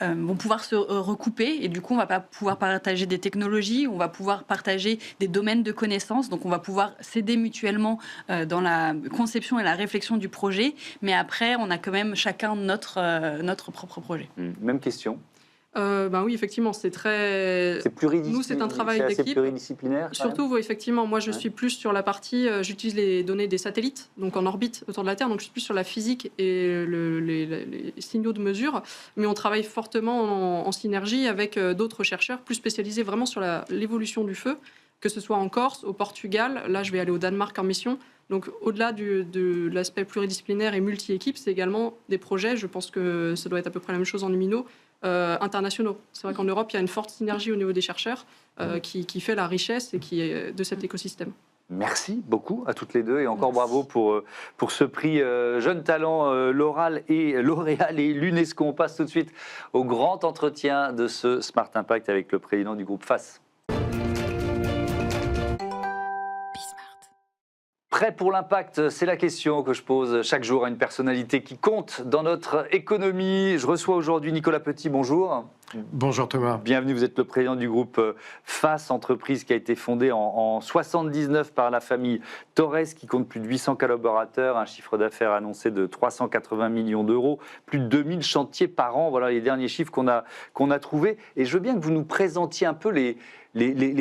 vont pouvoir se recouper. Et du coup, on va pas pouvoir partager des technologies, on va pouvoir partager des domaines de connaissances. Donc, on va pouvoir s'aider mutuellement dans la conception et la réflexion du projet. Mais après, on a quand même chacun notre propre projet. Même question. Oui, effectivement, c'est très... C'est pluridisciplinaire. Nous, c'est un travail d'équipe. C'est pluridisciplinaire. Surtout, effectivement, moi, je suis plus sur la partie... j'utilise les données des satellites, donc en orbite autour de la Terre, donc je suis plus sur la physique et les signaux de mesure, mais on travaille fortement en synergie avec d'autres chercheurs plus spécialisés vraiment sur l'évolution du feu, que ce soit en Corse, au Portugal, là, je vais aller au Danemark en mission. Donc, au-delà de l'aspect pluridisciplinaire et multi-équipe, c'est également des projets, je pense que ça doit être à peu près la même chose en immuno, internationaux. C'est vrai qu'en Europe, il y a une forte synergie au niveau des chercheurs qui fait la richesse et qui est de cet écosystème. Merci beaucoup à toutes les deux et encore bravo pour ce prix Jeune Talent L'Oréal et l'UNESCO. On passe tout de suite au grand entretien de ce Smart Impact avec le président du groupe FAS. Prêt pour l'impact? C'est la question que je pose chaque jour à une personnalité qui compte dans notre économie. Je reçois aujourd'hui Nicolas Petit, bonjour. Bonjour Thomas. Bienvenue, vous êtes le président du groupe FAS, entreprise qui a été fondée en 79 par la famille Torres, qui compte plus de 800 collaborateurs, un chiffre d'affaires annoncé de 380 millions d'euros, plus de 2000 chantiers par an. Voilà les derniers chiffres qu'on a trouvés. Et je veux bien que vous nous présentiez un peu les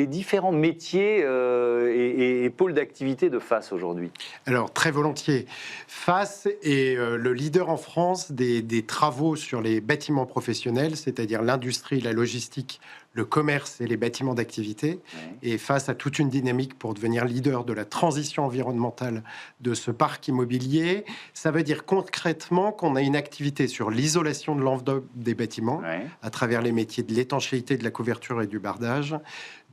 différents métiers et pôles d'activité de FAS aujourd'hui. Alors, très volontiers. FAS est le leader en France des travaux sur les bâtiments professionnels, c'est-à-dire l'industrie, la logistique, le commerce et les bâtiments d'activité. Et FAS a toute une dynamique pour devenir leader de la transition environnementale de ce parc immobilier. Ça veut dire concrètement qu'on a une activité sur l'isolation de l'enveloppe des bâtiments à travers les métiers de l'étanchéité, de la couverture et du bardage,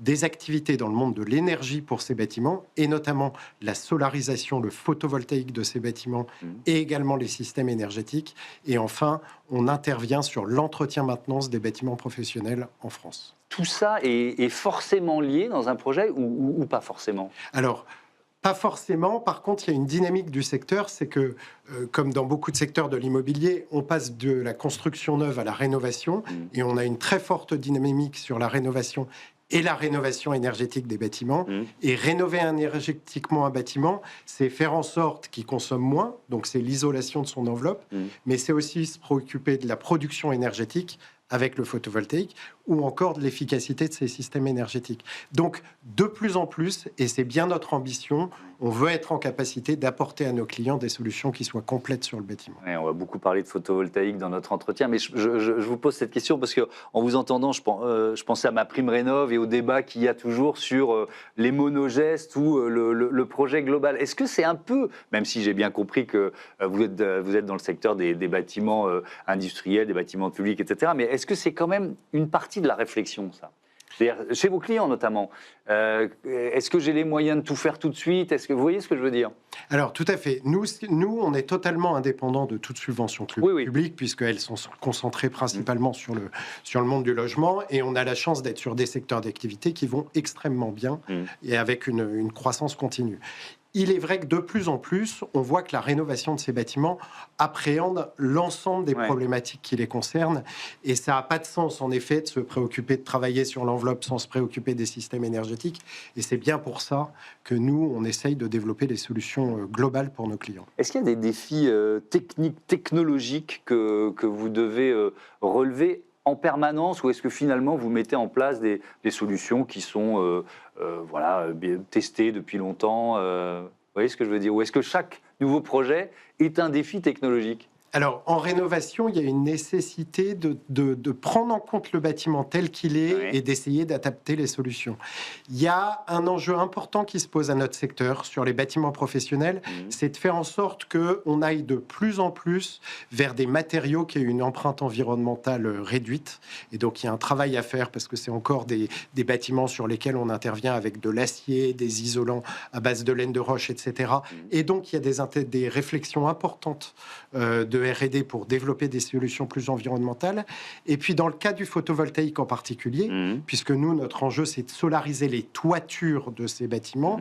des activités dans le monde de l'énergie pour ces bâtiments et notamment la solarisation, le photovoltaïque de ces bâtiments et également les systèmes énergétiques. Et enfin, on intervient sur l'entretien-maintenance des bâtiments professionnels en France. Tout ça est forcément lié dans un projet ou pas forcément? Alors, pas forcément. Par contre, il y a une dynamique du secteur, c'est que, comme dans beaucoup de secteurs de l'immobilier, on passe de la construction neuve à la rénovation et on a une très forte dynamique sur la rénovation et la rénovation énergétique des bâtiments. Et rénover énergétiquement un bâtiment, c'est faire en sorte qu'il consomme moins, donc c'est l'isolation de son enveloppe, mais c'est aussi se préoccuper de la production énergétique avec le photovoltaïque, ou encore de l'efficacité de ces systèmes énergétiques. Donc, de plus en plus, et c'est bien notre ambition, on veut être en capacité d'apporter à nos clients des solutions qui soient complètes sur le bâtiment. Ouais, on va beaucoup parler de photovoltaïque dans notre entretien, mais je vous pose cette question parce qu'en vous entendant, je pensais à ma prime rénov et au débat qu'il y a toujours sur les monogestes ou le projet global. Est-ce que c'est un peu, même si j'ai bien compris que vous êtes dans le secteur des bâtiments industriels, des bâtiments publics, etc., mais est-ce que c'est quand même une partie de la réflexion, ça ? C'est-à-dire, chez vos clients notamment, est-ce que j'ai les moyens de tout faire tout de suite ? Est-ce que vous voyez ce que je veux dire ? Alors, tout à fait. Nous, on est totalement indépendants de toute subvention publique, puisqu'elles sont concentrées principalement sur le monde du logement, et on a la chance d'être sur des secteurs d'activité qui vont extrêmement bien et avec une croissance continue. Il est vrai que de plus en plus, on voit que la rénovation de ces bâtiments appréhende l'ensemble des problématiques qui les concernent. Et ça n'a pas de sens, en effet, de se préoccuper de travailler sur l'enveloppe sans se préoccuper des systèmes énergétiques. Et c'est bien pour ça que nous, on essaye de développer des solutions globales pour nos clients. Est-ce qu'il y a des défis techniques, technologiques que vous devez relever en permanence, ou est-ce que finalement vous mettez en place des solutions qui sont testées depuis longtemps vous voyez ce que je veux dire ? Ou est-ce que chaque nouveau projet est un défi technologique ? Alors, en rénovation, il y a une nécessité de prendre en compte le bâtiment tel qu'il est et d'essayer d'adapter les solutions. Il y a un enjeu important qui se pose à notre secteur sur les bâtiments professionnels, c'est de faire en sorte qu'on aille de plus en plus vers des matériaux qui aient une empreinte environnementale réduite. Et donc, il y a un travail à faire parce que c'est encore des bâtiments sur lesquels on intervient avec de l'acier, des isolants à base de laine de roche, etc. Et donc, il y a des réflexions importantes de R&D pour développer des solutions plus environnementales. Et puis, dans le cas du photovoltaïque en particulier, puisque nous, notre enjeu, c'est de solariser les toitures de ces bâtiments.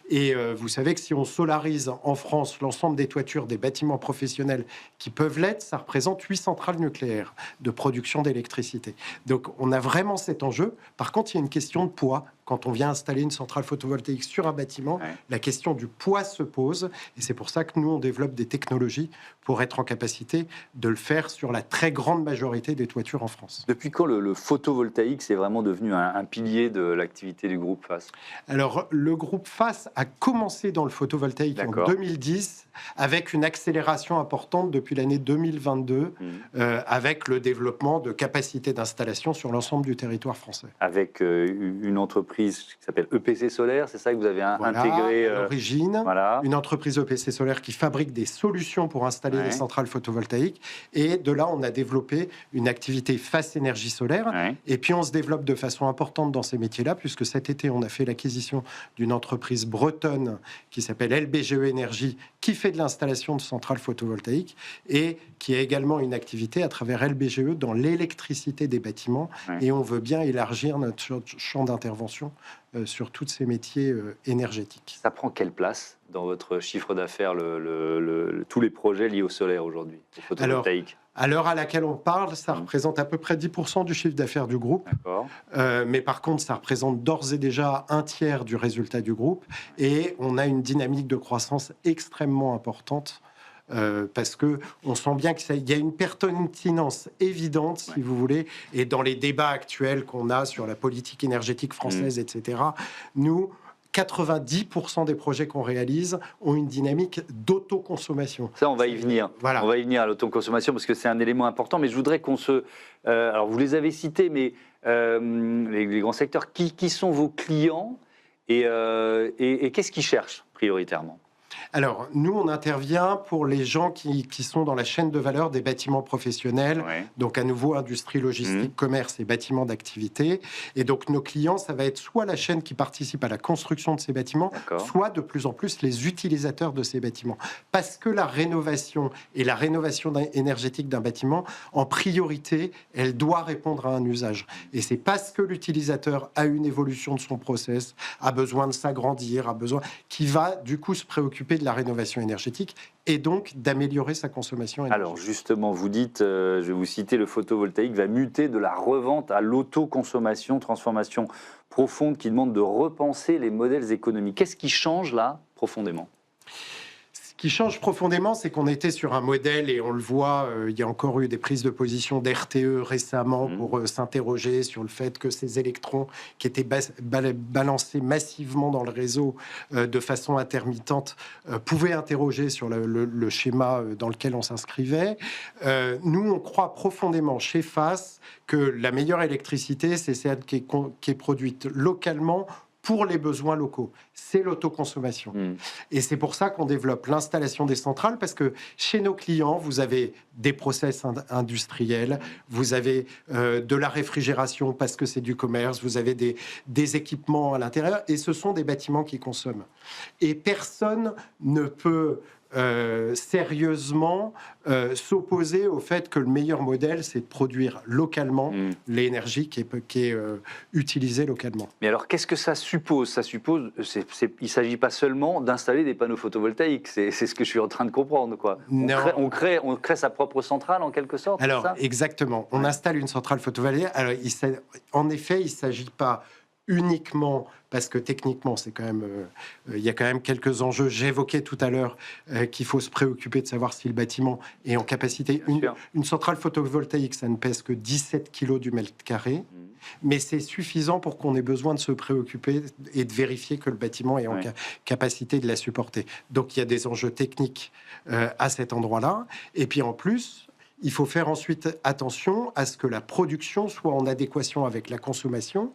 Et vous savez que si on solarise en France l'ensemble des toitures des bâtiments professionnels qui peuvent l'être, ça représente 8 centrales nucléaires de production d'électricité. Donc, on a vraiment cet enjeu. Par contre, il y a une question de poids. Quand on vient installer une centrale photovoltaïque sur un bâtiment, la question du poids se pose. Et c'est pour ça que nous, on développe des technologies pour être en capacité de le faire sur la très grande majorité des toitures en France. Depuis quand le photovoltaïque, c'est vraiment devenu un pilier de l'activité du groupe FAS ? Alors, le groupe FAS a commencé dans le photovoltaïque en 2010, avec une accélération importante depuis l'année 2022, avec le développement de capacités d'installation sur l'ensemble du territoire français. Avec une entreprise qui s'appelle EPC Solaire, c'est ça que vous avez intégré à l'origine, une entreprise EPC Solaire qui fabrique des solutions pour installer des centrales photovoltaïques. Et de là, on a développé une activité FAS Énergie Solaire. Et puis, on se développe de façon importante dans ces métiers-là, puisque cet été, on a fait l'acquisition d'une entreprise bretonne qui s'appelle LBGE Énergie, qui fait de l'installation de centrales photovoltaïques et qui a également une activité à travers LBGE dans l'électricité des bâtiments. Et on veut bien élargir notre champ d'intervention sur tous ces métiers énergétiques. Ça prend quelle place dans votre chiffre d'affaires, tous les projets liés au solaire aujourd'hui, au photovoltaïque ? À l'heure à laquelle on parle, ça représente à peu près 10% du chiffre d'affaires du groupe. Mais par contre, ça représente d'ores et déjà un tiers du résultat du groupe. Et on a une dynamique de croissance extrêmement importante. Parce que on sent bien qu'il y a une pertinence évidente, si vous voulez, et dans les débats actuels qu'on a sur la politique énergétique française, etc., nous, 90% des projets qu'on réalise ont une dynamique d'autoconsommation. Ça, on va y venir. On va y venir à l'autoconsommation parce que c'est un élément important. Mais je voudrais qu'on se... alors, vous les avez cités, mais les grands secteurs, qui sont vos clients et qu'est-ce qu'ils cherchent prioritairement ? Alors, nous, on intervient pour les gens qui sont dans la chaîne de valeur des bâtiments professionnels, donc à nouveau industrie, logistique, commerce et bâtiments d'activité. Et donc, nos clients, ça va être soit la chaîne qui participe à la construction de ces bâtiments, soit de plus en plus les utilisateurs de ces bâtiments. Parce que la rénovation et la rénovation énergétique d'un bâtiment, en priorité, elle doit répondre à un usage. Et c'est parce que l'utilisateur a une évolution de son process, a besoin de s'agrandir, a besoin, qui va du coup se préoccuper de la rénovation énergétique et donc d'améliorer sa consommation énergétique. Alors justement, vous dites, je vais vous citer, le photovoltaïque va muter de la revente à l'autoconsommation, transformation profonde qui demande de repenser les modèles économiques. Qu'est-ce qui change là, profondément ? Ce qui change profondément, c'est qu'on était sur un modèle, et on le voit, il y a encore eu des prises de position d'RTE récemment pour s'interroger sur le fait que ces électrons qui étaient balancés massivement dans le réseau de façon intermittente pouvaient interroger sur le schéma dans lequel on s'inscrivait. Nous, on croit profondément chez FAS que la meilleure électricité, c'est celle qui est produite localement pour les besoins locaux. C'est l'autoconsommation. Et c'est pour ça qu'on développe l'installation des centrales, parce que chez nos clients, vous avez des process industriels, vous avez de la réfrigération parce que c'est du commerce, vous avez des équipements à l'intérieur, et ce sont des bâtiments qui consomment. Et personne ne peut sérieusement s'opposer au fait que le meilleur modèle, c'est de produire localement l'énergie qui est utilisée localement. Mais alors, qu'est-ce que ça suppose? Ça suppose, il ne s'agit pas seulement d'installer des panneaux photovoltaïques, c'est ce que je suis en train de comprendre, quoi. On crée sa propre centrale, en quelque sorte. Alors, ça exactement. On installe une centrale photovoltaïque. Alors, en effet, il ne s'agit pas uniquement, parce que techniquement, c'est quand même, il y a quand même quelques enjeux. J'évoquais tout à l'heure qu'il faut se préoccuper de savoir si le bâtiment est en capacité. Une centrale photovoltaïque, ça ne pèse que 17 kg du mètre carré, mais c'est suffisant pour qu'on ait besoin de se préoccuper et de vérifier que le bâtiment est en capacité de la supporter. Donc, il y a des enjeux techniques à cet endroit-là. Et puis, en plus, il faut faire ensuite attention à ce que la production soit en adéquation avec la consommation,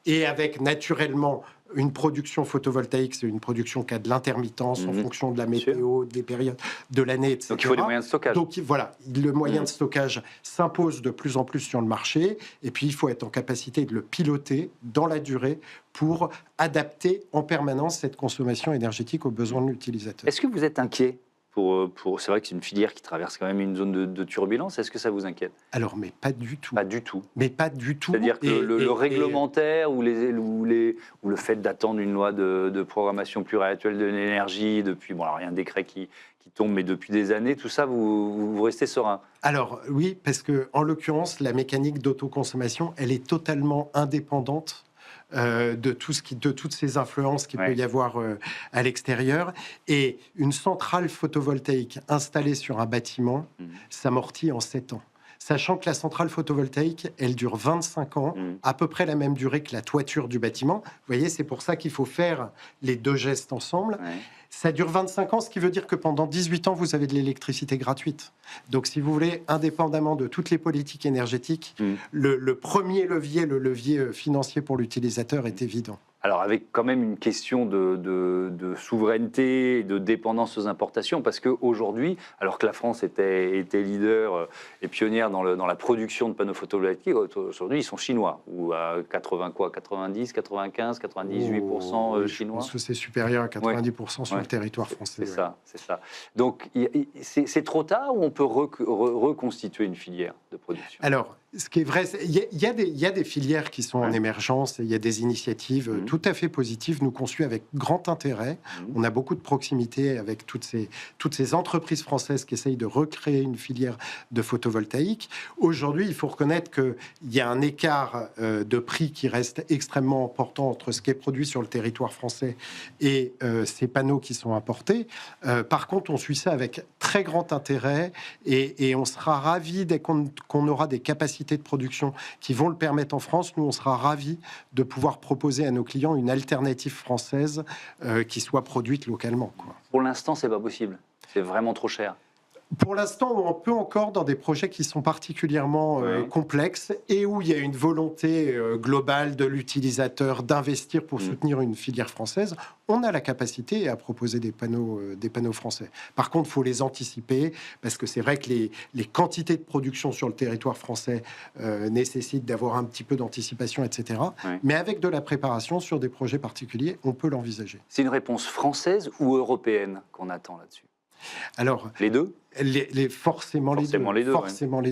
et avec naturellement une production photovoltaïque, c'est une production qui a de l'intermittence en fonction de la météo, des périodes de l'année, etc. Donc il faut des moyens de stockage. Donc voilà, le moyen de stockage s'impose de plus en plus sur le marché, et puis il faut être en capacité de le piloter dans la durée pour adapter en permanence cette consommation énergétique aux besoins de l'utilisateur. Est-ce que vous êtes inquiet c'est vrai que c'est une filière qui traverse quand même une zone de turbulence. Est-ce que ça vous inquiète? Alors, mais pas du tout. Pas du tout. Mais pas du tout. C'est-à-dire que le réglementaire ou le fait d'attendre une loi de programmation pluriannuelle de l'énergie depuis, bon, alors il y a un décret qui tombe, mais depuis des années, tout ça, vous restez serein? Alors oui, parce que en l'occurrence, la mécanique d'autoconsommation, elle est totalement indépendante de toutes ces influences qu'il peut y avoir à l'extérieur. Et une centrale photovoltaïque installée sur un bâtiment s'amortit en 7 ans. Sachant que la centrale photovoltaïque, elle dure 25 ans, à peu près la même durée que la toiture du bâtiment. Vous voyez, c'est pour ça qu'il faut faire les deux gestes ensemble. Ça dure 25 ans, ce qui veut dire que pendant 18 ans, vous avez de l'électricité gratuite. Donc, si vous voulez, indépendamment de toutes les politiques énergétiques, le premier levier, le levier financier pour l'utilisateur est évident. Alors, avec quand même une question de souveraineté et de dépendance aux importations, parce qu'aujourd'hui, alors que la France était leader et pionnière dans la production de panneaux photovoltaïques, aujourd'hui, ils sont chinois, ou à 90, 95, 98% chinois. Je pense que c'est supérieur à 90% sur le territoire français. C'est ça. Donc, c'est trop tard, ou on peut reconstituer une filière de production? Alors, ce qui est vrai, il y a des filières qui sont en émergence, et il y a des initiatives tout à fait positives. Nous qu'on suit avec grand intérêt. On a beaucoup de proximité avec toutes ces entreprises françaises qui essayent de recréer une filière de photovoltaïque. Aujourd'hui, il faut reconnaître qu'il y a un écart de prix qui reste extrêmement important entre ce qui est produit sur le territoire français et ces panneaux qui sont importés. Par contre, on suit ça avec très grand intérêt, et on sera ravis dès qu'on aura des capacités de production qui vont le permettre en France. Nous, on sera ravis de pouvoir proposer à nos clients une alternative française qui soit produite localement, quoi. Pour l'instant, c'est pas possible. C'est vraiment trop cher. Pour l'instant, on peut encore, dans des projets qui sont particulièrement complexes et où il y a une volonté globale de l'utilisateur d'investir pour soutenir une filière française, on a la capacité à proposer des panneaux français. Par contre, il faut les anticiper, parce que c'est vrai que les quantités de production sur le territoire français nécessitent d'avoir un petit peu d'anticipation, etc. Mais avec de la préparation sur des projets particuliers, on peut l'envisager. C'est une réponse française ou européenne qu'on attend là-dessus? Alors, les deux? Forcément les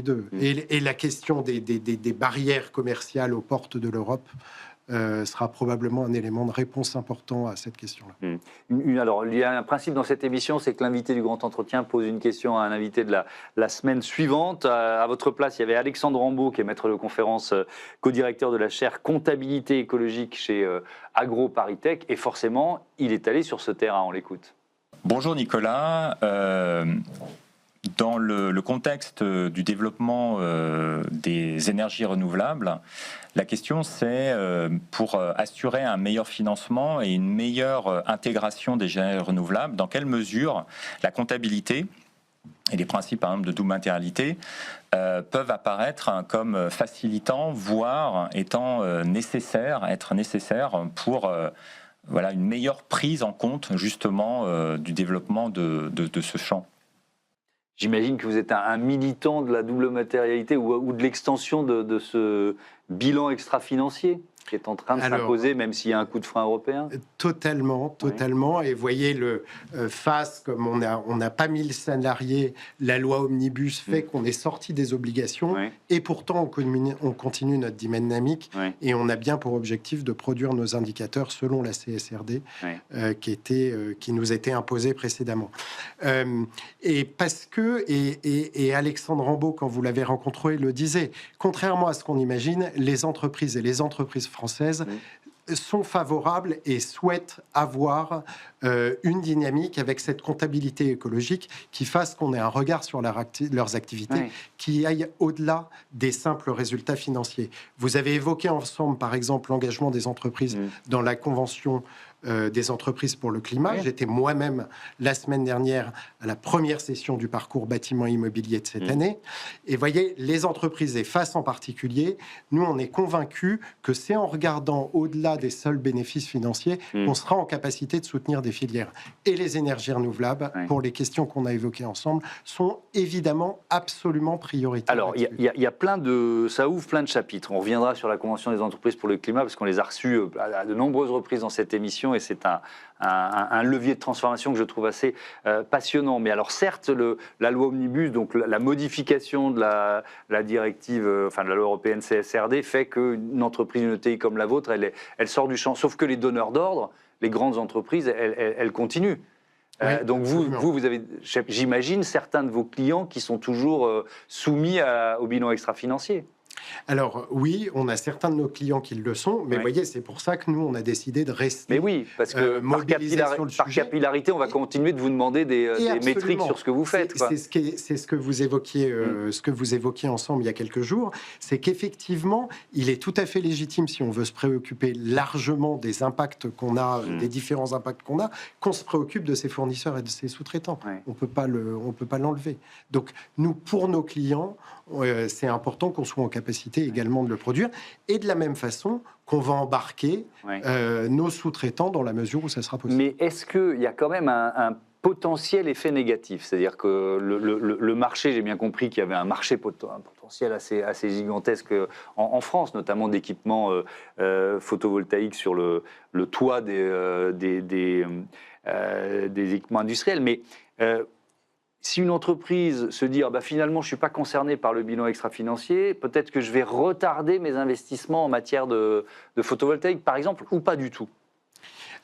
deux. Et la question des barrières commerciales aux portes de l'Europe sera probablement un élément de réponse important à cette question-là. Alors, il y a un principe dans cette émission, c'est que l'invité du Grand Entretien pose une question à un invité de la semaine suivante. À votre place, il y avait Alexandre Rambaud, qui est maître de conférence, co-directeur de la chaire comptabilité écologique chez AgroParisTech, et forcément, il est allé sur ce terrain. On l'écoute. Bonjour Nicolas. Dans le contexte du développement des énergies renouvelables, la question c'est pour assurer un meilleur financement et une meilleure intégration des énergies renouvelables, dans quelle mesure la comptabilité et les principes par exemple de double matérialité peuvent apparaître comme facilitants, voire étant être nécessaires pour une meilleure prise en compte justement du développement de ce champ. J'imagine que vous êtes un militant de la double matérialité ou de l'extension de ce bilan extra-financier qui est en train de s'imposer, même s'il y a un coup de frein européen. Totalement. Oui. Et voyez, le FAS, comme on n'a pas 1000 salariés, la loi Omnibus fait qu'on est sorti des obligations, et pourtant on continue notre dynamique, et on a bien pour objectif de produire nos indicateurs selon la CSRD qui nous était imposée précédemment. Et parce que, et Alexandre Rambaud, quand vous l'avez rencontré, le disait, contrairement à ce qu'on imagine, les entreprises françaises sont favorables et souhaitent avoir une dynamique avec cette comptabilité écologique qui fasse qu'on ait un regard sur leurs activités qui aille au-delà des simples résultats financiers. Vous avez évoqué ensemble, par exemple, l'engagement des entreprises dans la Convention des entreprises pour le climat. J'étais moi-même la semaine dernière à la première session du parcours bâtiment immobilier de cette année. Et voyez, les entreprises et FAS en particulier, nous on est convaincus que c'est en regardant au-delà des seuls bénéfices financiers qu'on sera en capacité de soutenir des filières. Et les énergies renouvelables, pour les questions qu'on a évoquées ensemble, sont évidemment absolument prioritaires. Alors, il y a ça ouvre plein de chapitres. On reviendra sur la Convention des entreprises pour le climat parce qu'on les a reçus à de nombreuses reprises dans cette émission et c'est un levier de transformation que je trouve assez passionnant. Mais alors certes, la loi Omnibus, donc la modification de la directive, de la loi européenne CSRD, fait qu'une entreprise, une ETI comme la vôtre, elle sort du champ. Sauf que les donneurs d'ordre, les grandes entreprises, elles continuent. Donc vous avez, j'imagine, certains de vos clients qui sont toujours soumis au bilan extra-financier. Alors oui, on a certains de nos clients qui le sont, mais vous voyez, c'est pour ça que nous, on a décidé de rester. Mais oui, parce que par capillarité, on va continuer de vous demander des métriques sur ce que vous faites. C'est ce que vous évoquiez, ensemble il y a quelques jours, c'est qu'effectivement, il est tout à fait légitime, si on veut se préoccuper largement des impacts qu'on a, des différents impacts qu'on se préoccupe de ses fournisseurs et de ses sous-traitants. On peut pas l'enlever. Donc nous, pour nos clients, c'est important qu'on soit en capacité également de le produire, et de la même façon qu'on va embarquer nos sous-traitants dans la mesure où ça sera possible. Mais est-ce qu'il y a quand même un potentiel effet négatif? C'est-à-dire que le marché, j'ai bien compris qu'il y avait un marché potentiel assez gigantesque en France, notamment d'équipements photovoltaïques sur le toit des équipements industriels, mais si une entreprise se dit finalement je ne suis pas concerné par le bilan extra-financier, peut-être que je vais retarder mes investissements en matière de photovoltaïque, par exemple, ou pas du tout.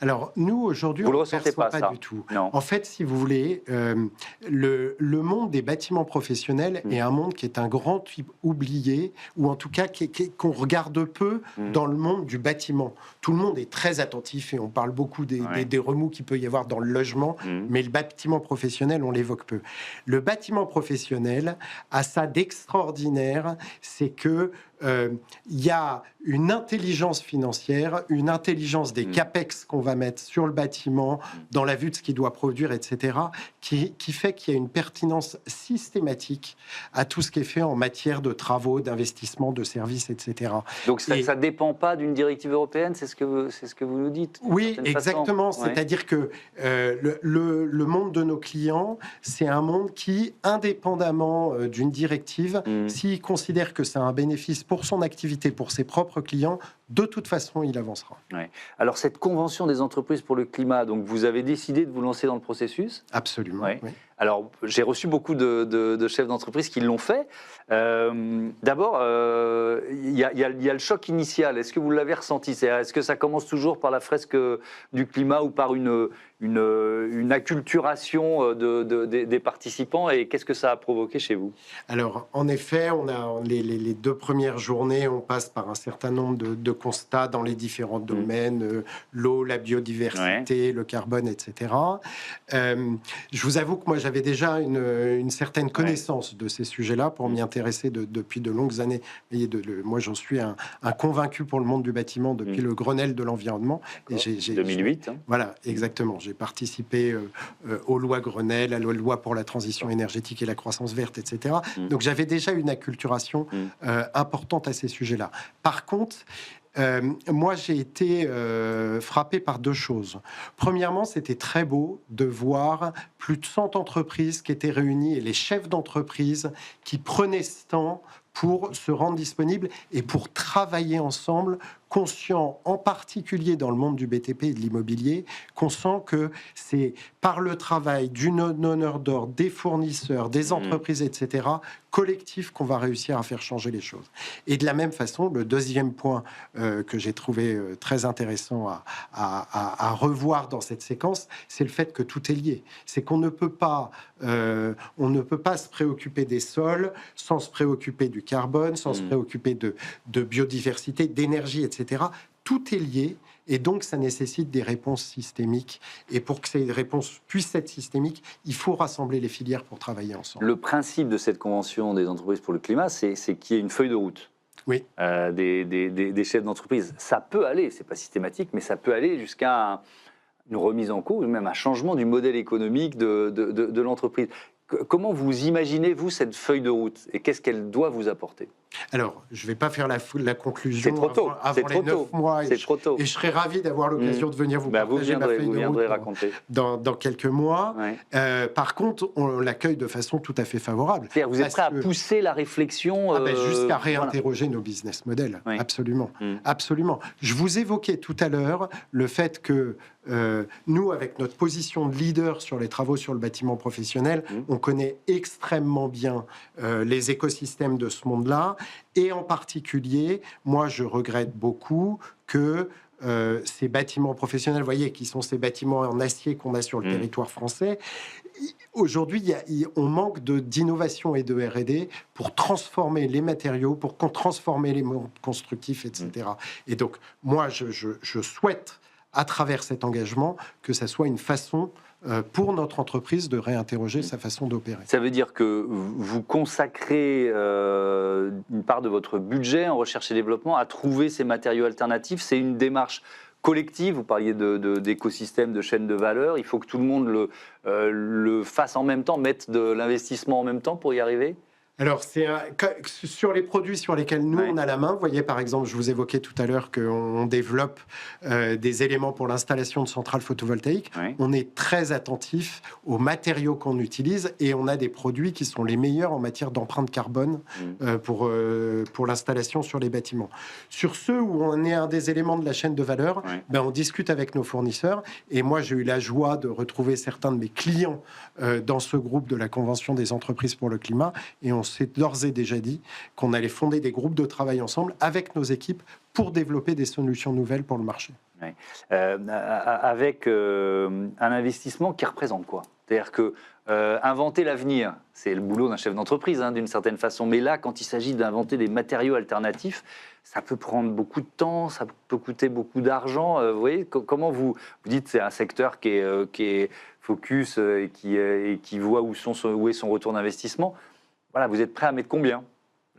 Alors, nous, aujourd'hui, on ne ressentez pas du tout. Non. En fait, si vous voulez, le monde des bâtiments professionnels est un monde qui est un grand oublié, ou en tout cas qu'on regarde peu dans le monde du bâtiment. Tout le monde est très attentif et on parle beaucoup des remous qu'il peut y avoir dans le logement, mais le bâtiment professionnel, on l'évoque peu. Le bâtiment professionnel a ça d'extraordinaire, c'est que il y a une intelligence financière, une intelligence des capex qu'on va mettre sur le bâtiment, dans la vue de ce qu'il doit produire, etc., qui fait qu'il y a une pertinence systématique à tout ce qui est fait en matière de travaux, d'investissement, de services, etc. Donc ça ne dépend pas d'une directive européenne, c'est ce que vous nous dites? Oui, exactement. C'est-à-dire que le monde de nos clients, c'est un monde qui, indépendamment d'une directive, s'il considère que c'est un bénéfice pour son activité, pour ses propres clients, de toute façon, il avancera. Alors, cette convention des entreprises pour le climat, donc vous avez décidé de vous lancer dans le processus? Absolument. Oui. Alors, j'ai reçu beaucoup de chefs d'entreprise qui l'ont fait. D'abord, il y a le choc initial. Est-ce que vous l'avez ressenti? Est-ce que ça commence toujours par la fresque du climat ou par une acculturation des participants, et qu'est-ce que ça a provoqué chez vous? Alors, en effet, on a les 2 premières journées, on passe par un certain nombre de constats dans les différents domaines, l'eau, la biodiversité, le carbone, etc. Je vous avoue que moi, j'avais déjà une certaine connaissance de ces sujets-là pour m'y intéresser depuis de longues années. Moi, j'en suis un convaincu pour le monde du bâtiment depuis le Grenelle de l'environnement. Et 2008. Voilà, exactement. J'ai participé aux lois Grenelle, à la loi pour la transition énergétique et la croissance verte, etc. Donc j'avais déjà une acculturation importante à ces sujets-là. Par contre, moi, j'ai été frappé par 2 choses. Premièrement, c'était très beau de voir plus de 100 entreprises qui étaient réunies et les chefs d'entreprise qui prenaient ce temps pour se rendre disponibles et pour travailler ensemble, conscients, en particulier dans le monde du BTP et de l'immobilier, qu'on sent que c'est par le travail du donneur d'ordre, des fournisseurs, des entreprises, etc., collectif, qu'on va réussir à faire changer les choses. Et de la même façon, le deuxième point que j'ai trouvé très intéressant à revoir dans cette séquence, c'est le fait que tout est lié. C'est qu'on ne peut pas, se préoccuper des sols sans se préoccuper du carbone, sans se préoccuper de biodiversité, d'énergie, etc. Tout est lié. Et donc, ça nécessite des réponses systémiques. Et pour que ces réponses puissent être systémiques, il faut rassembler les filières pour travailler ensemble. Le principe de cette convention des entreprises pour le climat, c'est qu'il y ait une feuille de route. Oui. Des chefs d'entreprise. Ça peut aller, c'est pas systématique, mais ça peut aller jusqu'à une remise en cause, même un changement du modèle économique de l'entreprise. Comment vous imaginez, vous, cette feuille de route, et qu'est-ce qu'elle doit vous apporter? Alors, je ne vais pas faire la conclusion c'est trop tôt. avant les 9 mois. C'est trop tôt. Et je serais ravi d'avoir l'occasion de venir vous partager ma feuille de route raconter. Dans quelques mois. Ouais. Par contre, on l'accueille de façon tout à fait favorable. C'est-à-dire, vous êtes prêt à pousser la réflexion jusqu'à réinterroger nos business models. Oui. Absolument. Absolument. Je vous évoquais tout à l'heure le fait que nous, avec notre position de leader sur les travaux sur le bâtiment professionnel, on connaît extrêmement bien les écosystèmes de ce monde-là. Et en particulier, moi, je regrette beaucoup que ces bâtiments professionnels, vous voyez, qui sont ces bâtiments en acier qu'on a sur le territoire français, aujourd'hui, on manque d'innovation et de R&D pour transformer les matériaux, pour transformer les modes constructifs, etc. Et donc, moi, je souhaite, à travers cet engagement, que ça soit une façon pour notre entreprise de réinterroger sa façon d'opérer. Ça veut dire que vous consacrez une part de votre budget en recherche et développement à trouver ces matériaux alternatifs. C'est une démarche collective. Vous parliez d'écosystème, de chaîne de valeur. Il faut que tout le monde le fasse en même temps, mette de l'investissement en même temps pour y arriver. Alors, sur les produits sur lesquels nous, on a la main, vous voyez, par exemple, je vous évoquais tout à l'heure qu'on développe des éléments pour l'installation de centrales photovoltaïques. On est très attentif aux matériaux qu'on utilise et on a des produits qui sont les meilleurs en matière d'empreinte carbone pour l'installation sur les bâtiments. Sur ceux où on est un des éléments de la chaîne de valeur, on discute avec nos fournisseurs. Et moi, j'ai eu la joie de retrouver certains de mes clients dans ce groupe de la Convention des entreprises pour le climat. Et on s'est d'ores et déjà dit qu'on allait fonder des groupes de travail ensemble avec nos équipes pour développer des solutions nouvelles pour le marché. Avec un investissement qui représente quoi? C'est-à-dire que inventer l'avenir, c'est le boulot d'un chef d'entreprise, d'une certaine façon. Mais là, quand il s'agit d'inventer des matériaux alternatifs, ça peut prendre beaucoup de temps, ça peut coûter beaucoup d'argent. Vous voyez, comment vous dites que c'est un secteur qui est focus et qui voit où est son retour d'investissement? Voilà, vous êtes prêt à mettre combien?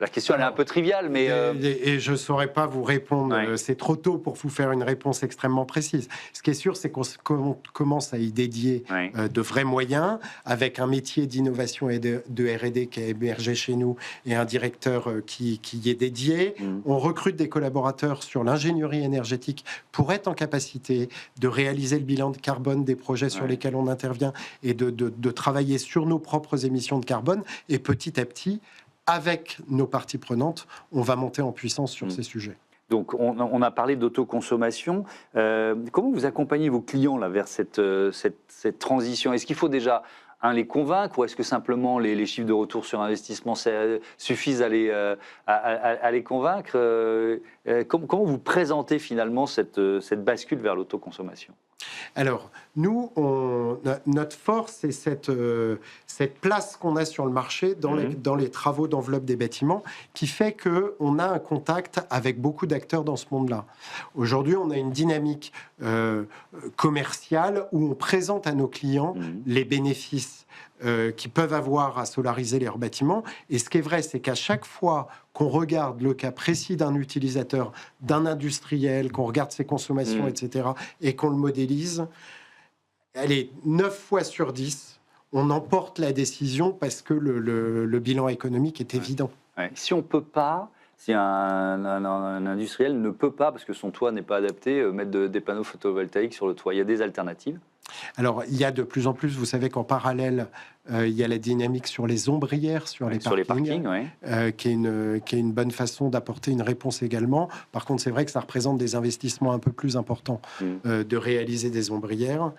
La question, elle est un peu triviale, mais... Et je ne saurais pas vous répondre. C'est trop tôt pour vous faire une réponse extrêmement précise. Ce qui est sûr, c'est qu'on commence à y dédier de vrais moyens, avec un métier d'innovation et de R&D qui a émergé chez nous et un directeur qui y est dédié. On recrute des collaborateurs sur l'ingénierie énergétique pour être en capacité de réaliser le bilan de carbone des projets sur lesquels on intervient et de travailler sur nos propres émissions de carbone. Et petit à petit, avec nos parties prenantes, on va monter en puissance sur ces sujets. Donc, on a parlé d'autoconsommation. Comment vous accompagnez vos clients là, vers cette transition? Est-ce qu'il faut déjà les convaincre, ou est-ce que simplement les chiffres de retour sur investissement suffisent à les convaincre? Comment vous présentez finalement cette bascule vers l'autoconsommation? Alors, nous, notre force, c'est cette place qu'on a sur le marché dans les travaux d'enveloppe des bâtiments qui fait qu'on a un contact avec beaucoup d'acteurs dans ce monde-là. Aujourd'hui, on a une dynamique commerciale où on présente à nos clients les bénéfices qu'ils peuvent avoir à solariser leurs bâtiments. Et ce qui est vrai, c'est qu'à chaque fois qu'on regarde le cas précis d'un utilisateur, d'un industriel, qu'on regarde ses consommations, etc., et qu'on le modélise, allez, 9 fois sur 10, on emporte la décision parce que le bilan économique est évident. Ouais. Si on ne peut pas, si un industriel ne peut pas, parce que son toit n'est pas adapté, mettre des panneaux photovoltaïques sur le toit, il y a des alternatives? Alors, il y a de plus en plus, vous savez qu'en parallèle, il y a la dynamique sur les ombrières, sur les parkings, qui est une bonne façon d'apporter une réponse également. Par contre, c'est vrai que ça représente des investissements un peu plus importants de réaliser des ombrières.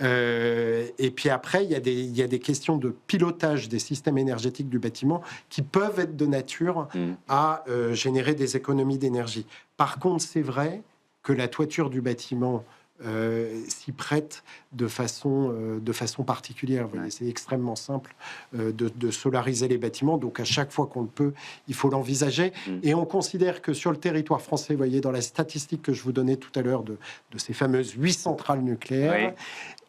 Et puis après, il y a des questions de pilotage des systèmes énergétiques du bâtiment qui peuvent être de nature à générer des économies d'énergie. Par contre, c'est vrai que la toiture du bâtiment s'y prête de façon particulière. Vous voyez, c'est extrêmement simple de solariser les bâtiments. Donc, à chaque fois qu'on le peut, il faut l'envisager. Et on considère que sur le territoire français, vous voyez, dans la statistique que je vous donnais tout à l'heure de ces fameuses 8 centrales nucléaires,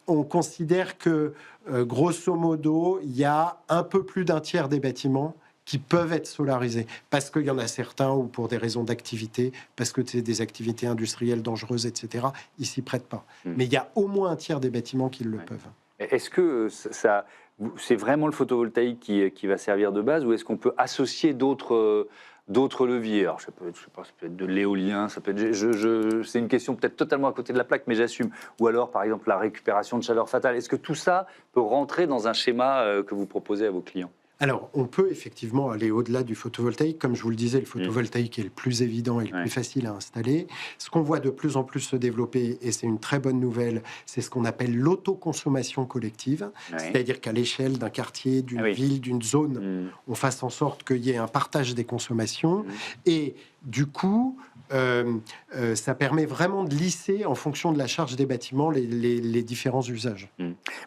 on considère que, grosso modo, il y a un peu plus d'un tiers des bâtiments qui peuvent être solarisés, parce qu'il y en a certains, ou pour des raisons d'activité, parce que c'est des activités industrielles dangereuses, etc., ils s'y prêtent pas. Mais il y a au moins un tiers des bâtiments qui le peuvent. Est-ce que c'est vraiment le photovoltaïque qui va servir de base, ou est-ce qu'on peut associer d'autres leviers? Alors, je sais pas, ça peut être de l'éolien, ça peut être, c'est une question peut-être totalement à côté de la plaque, mais j'assume. Ou alors, par exemple, la récupération de chaleur fatale. Est-ce que tout ça peut rentrer dans un schéma que vous proposez à vos clients? Alors, on peut effectivement aller au-delà du photovoltaïque. Comme je vous le disais, le photovoltaïque est le plus évident et le plus facile à installer. Ce qu'on voit de plus en plus se développer, et c'est une très bonne nouvelle, c'est ce qu'on appelle l'autoconsommation collective. C'est-à-dire qu'à l'échelle d'un quartier, d'une ville, d'une zone, on fasse en sorte qu'il y ait un partage des consommations. Et du coup, ça permet vraiment de lisser, en fonction de la charge des bâtiments, les différents usages.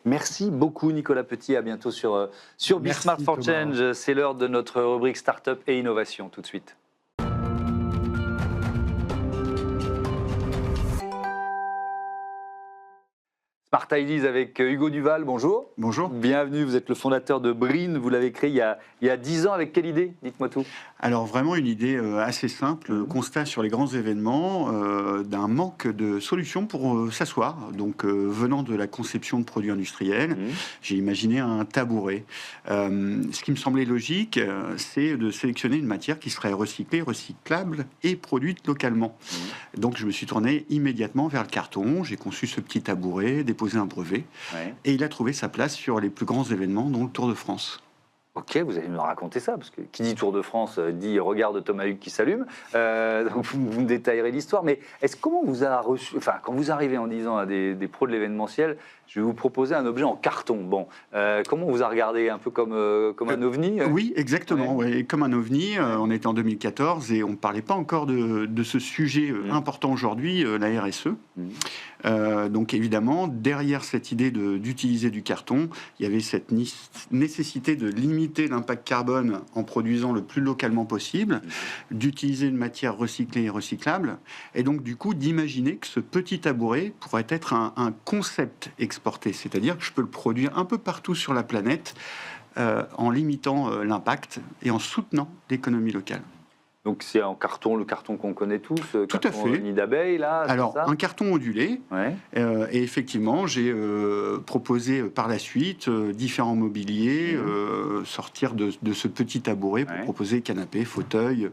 Merci beaucoup Nicolas Petit, à bientôt sur Be Smart for Change. C'est l'heure de notre rubrique Startup et Innovation, tout de suite. Smart Ideas avec Hugo Duval, bonjour. Bonjour. Bienvenue, vous êtes le fondateur de Brin, vous l'avez créé il y a 10 ans, avec quelle idée? Dites-moi tout. Alors vraiment une idée assez simple, constat sur les grands événements d'un manque de solutions pour s'asseoir. Donc venant de la conception de produits industriels, j'ai imaginé un tabouret. Ce qui me semblait logique, c'est de sélectionner une matière qui serait recyclée, recyclable et produite localement. Donc je me suis tourné immédiatement vers le carton, j'ai conçu ce petit tabouret, déposé un brevet, et il a trouvé sa place sur les plus grands événements, dont le Tour de France. Ok, vous allez nous raconter ça, parce que qui dit Tour de France dit regard de Thomas Hugues qui s'allume. Donc vous me détaillerez l'histoire. Mais comment vous a reçu, quand vous arrivez en disant à des pros de l'événementiel, je vais vous proposer un objet en carton. Bon, comment on vous a regardé, un peu comme un ovni? Oui, exactement. Ouais, comme un ovni. On était en 2014 et on ne parlait pas encore de ce sujet important aujourd'hui, la RSE. Donc évidemment, derrière cette idée d'utiliser du carton, il y avait cette nécessité de limiter l'impact carbone en produisant le plus localement possible, d'utiliser une matière recyclée et recyclable, et donc du coup d'imaginer que ce petit tabouret pourrait être un concept exporté, c'est-à-dire que je peux le produire un peu partout sur la planète en limitant l'impact et en soutenant l'économie locale. Donc c'est en carton, le carton qu'on connaît tous, tout à fait. Nid d'abeille, là. Alors ça un carton ondulé. Et effectivement, j'ai proposé par la suite différents mobiliers, sortir de ce petit tabouret pour proposer canapé, fauteuil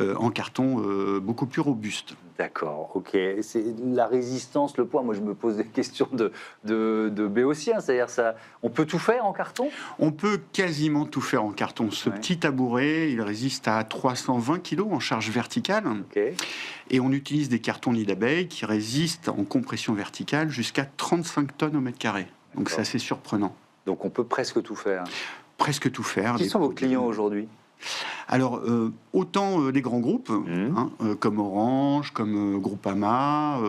en carton beaucoup plus robuste. D'accord, ok. C'est la résistance, le poids. Moi, je me pose des questions de béotien. C'est-à-dire, on peut tout faire en carton? On peut quasiment tout faire en carton. Ce petit tabouret, il résiste à 320 kg en charge verticale. Et on utilise des cartons nid d'abeille qui résistent en compression verticale jusqu'à 35 tonnes au mètre carré. Donc c'est assez surprenant. Donc on peut presque tout faire. Presque tout faire. Qui sont vos clients aujourd'hui ? Alors, autant des grands groupes, comme Orange, comme Groupama,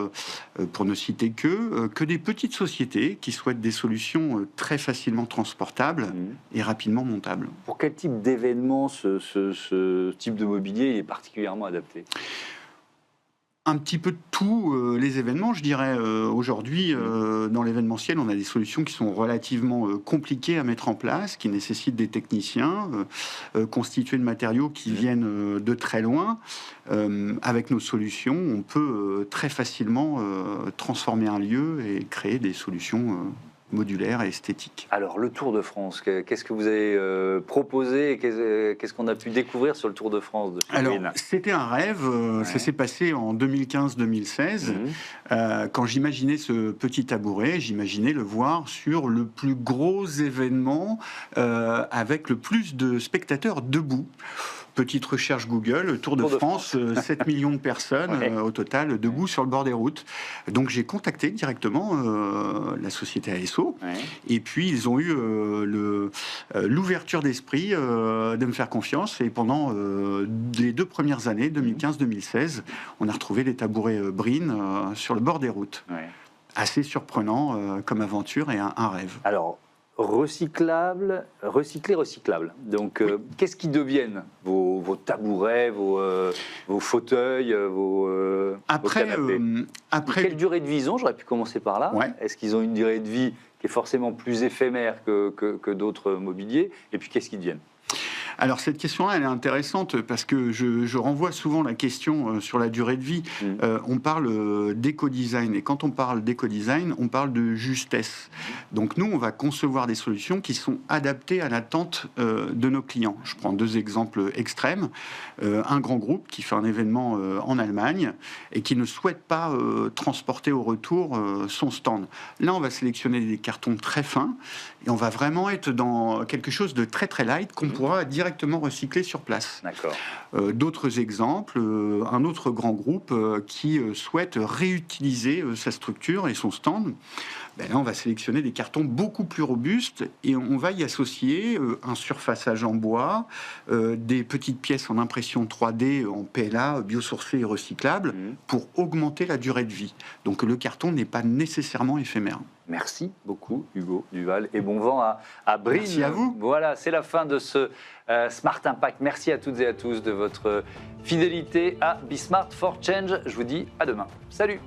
pour ne citer que des petites sociétés qui souhaitent des solutions très facilement transportables et rapidement montables. Pour quel type d'événement ce type de mobilier est particulièrement adapté ? Un petit peu de tous les événements, je dirais. Aujourd'hui, dans l'événementiel, on a des solutions qui sont relativement compliquées à mettre en place, qui nécessitent des techniciens, constitués de matériaux qui viennent de très loin. Avec nos solutions, on peut très facilement transformer un lieu et créer des solutions modulaire et esthétique. Alors, le Tour de France, qu'est-ce que vous avez proposé et qu'est-ce qu'on a pu découvrir sur le Tour de France de Alors, Green ? c'était un rêve, ça s'est passé en 2015-2016. Quand j'imaginais ce petit tabouret, j'imaginais le voir sur le plus gros événement avec le plus de spectateurs debout. Petite recherche Google, Tour de France, 7 millions de personnes au total debout sur le bord des routes. Donc j'ai contacté directement la société ASO et puis ils ont eu l'ouverture d'esprit de me faire confiance et pendant les 2 premières années, 2015-2016, on a retrouvé les tabourets Breen sur le bord des routes. Assez surprenant comme aventure et un rêve. Alors, recyclable, recyclable. Donc, qu'est-ce qui deviennent vos tabourets, vos fauteuils, vos canapés ? Quelle durée de vie ils ont ? J'aurais pu commencer par là. Est-ce qu'ils ont une durée de vie qui est forcément plus éphémère que d'autres mobiliers ? Et puis, qu'est-ce qu'ils deviennent ? Alors cette question-là, elle est intéressante parce que je renvoie souvent la question sur la durée de vie. On parle d'éco-design et quand on parle d'éco-design, on parle de justesse. Donc nous, on va concevoir des solutions qui sont adaptées à l'attente de nos clients. Je prends 2 exemples extrêmes. Un grand groupe qui fait un événement en Allemagne et qui ne souhaite pas transporter au retour son stand. Là, on va sélectionner des cartons très fins et on va vraiment être dans quelque chose de très très light qu'on pourra directement recycler sur place. D'accord. D'autres exemples, un autre grand groupe qui souhaite réutiliser sa structure et son stand. Ben là, on va sélectionner des cartons beaucoup plus robustes et on va y associer un surfaçage en bois, des petites pièces en impression 3D en PLA, biosourcées et recyclables pour augmenter la durée de vie. Donc le carton n'est pas nécessairement éphémère. Merci beaucoup, Hugo Duval, et bon vent à Breen. Merci à vous. Voilà, c'est la fin de ce Smart Impact. Merci à toutes et à tous de votre fidélité à Be Smart for Change. Je vous dis à demain. Salut!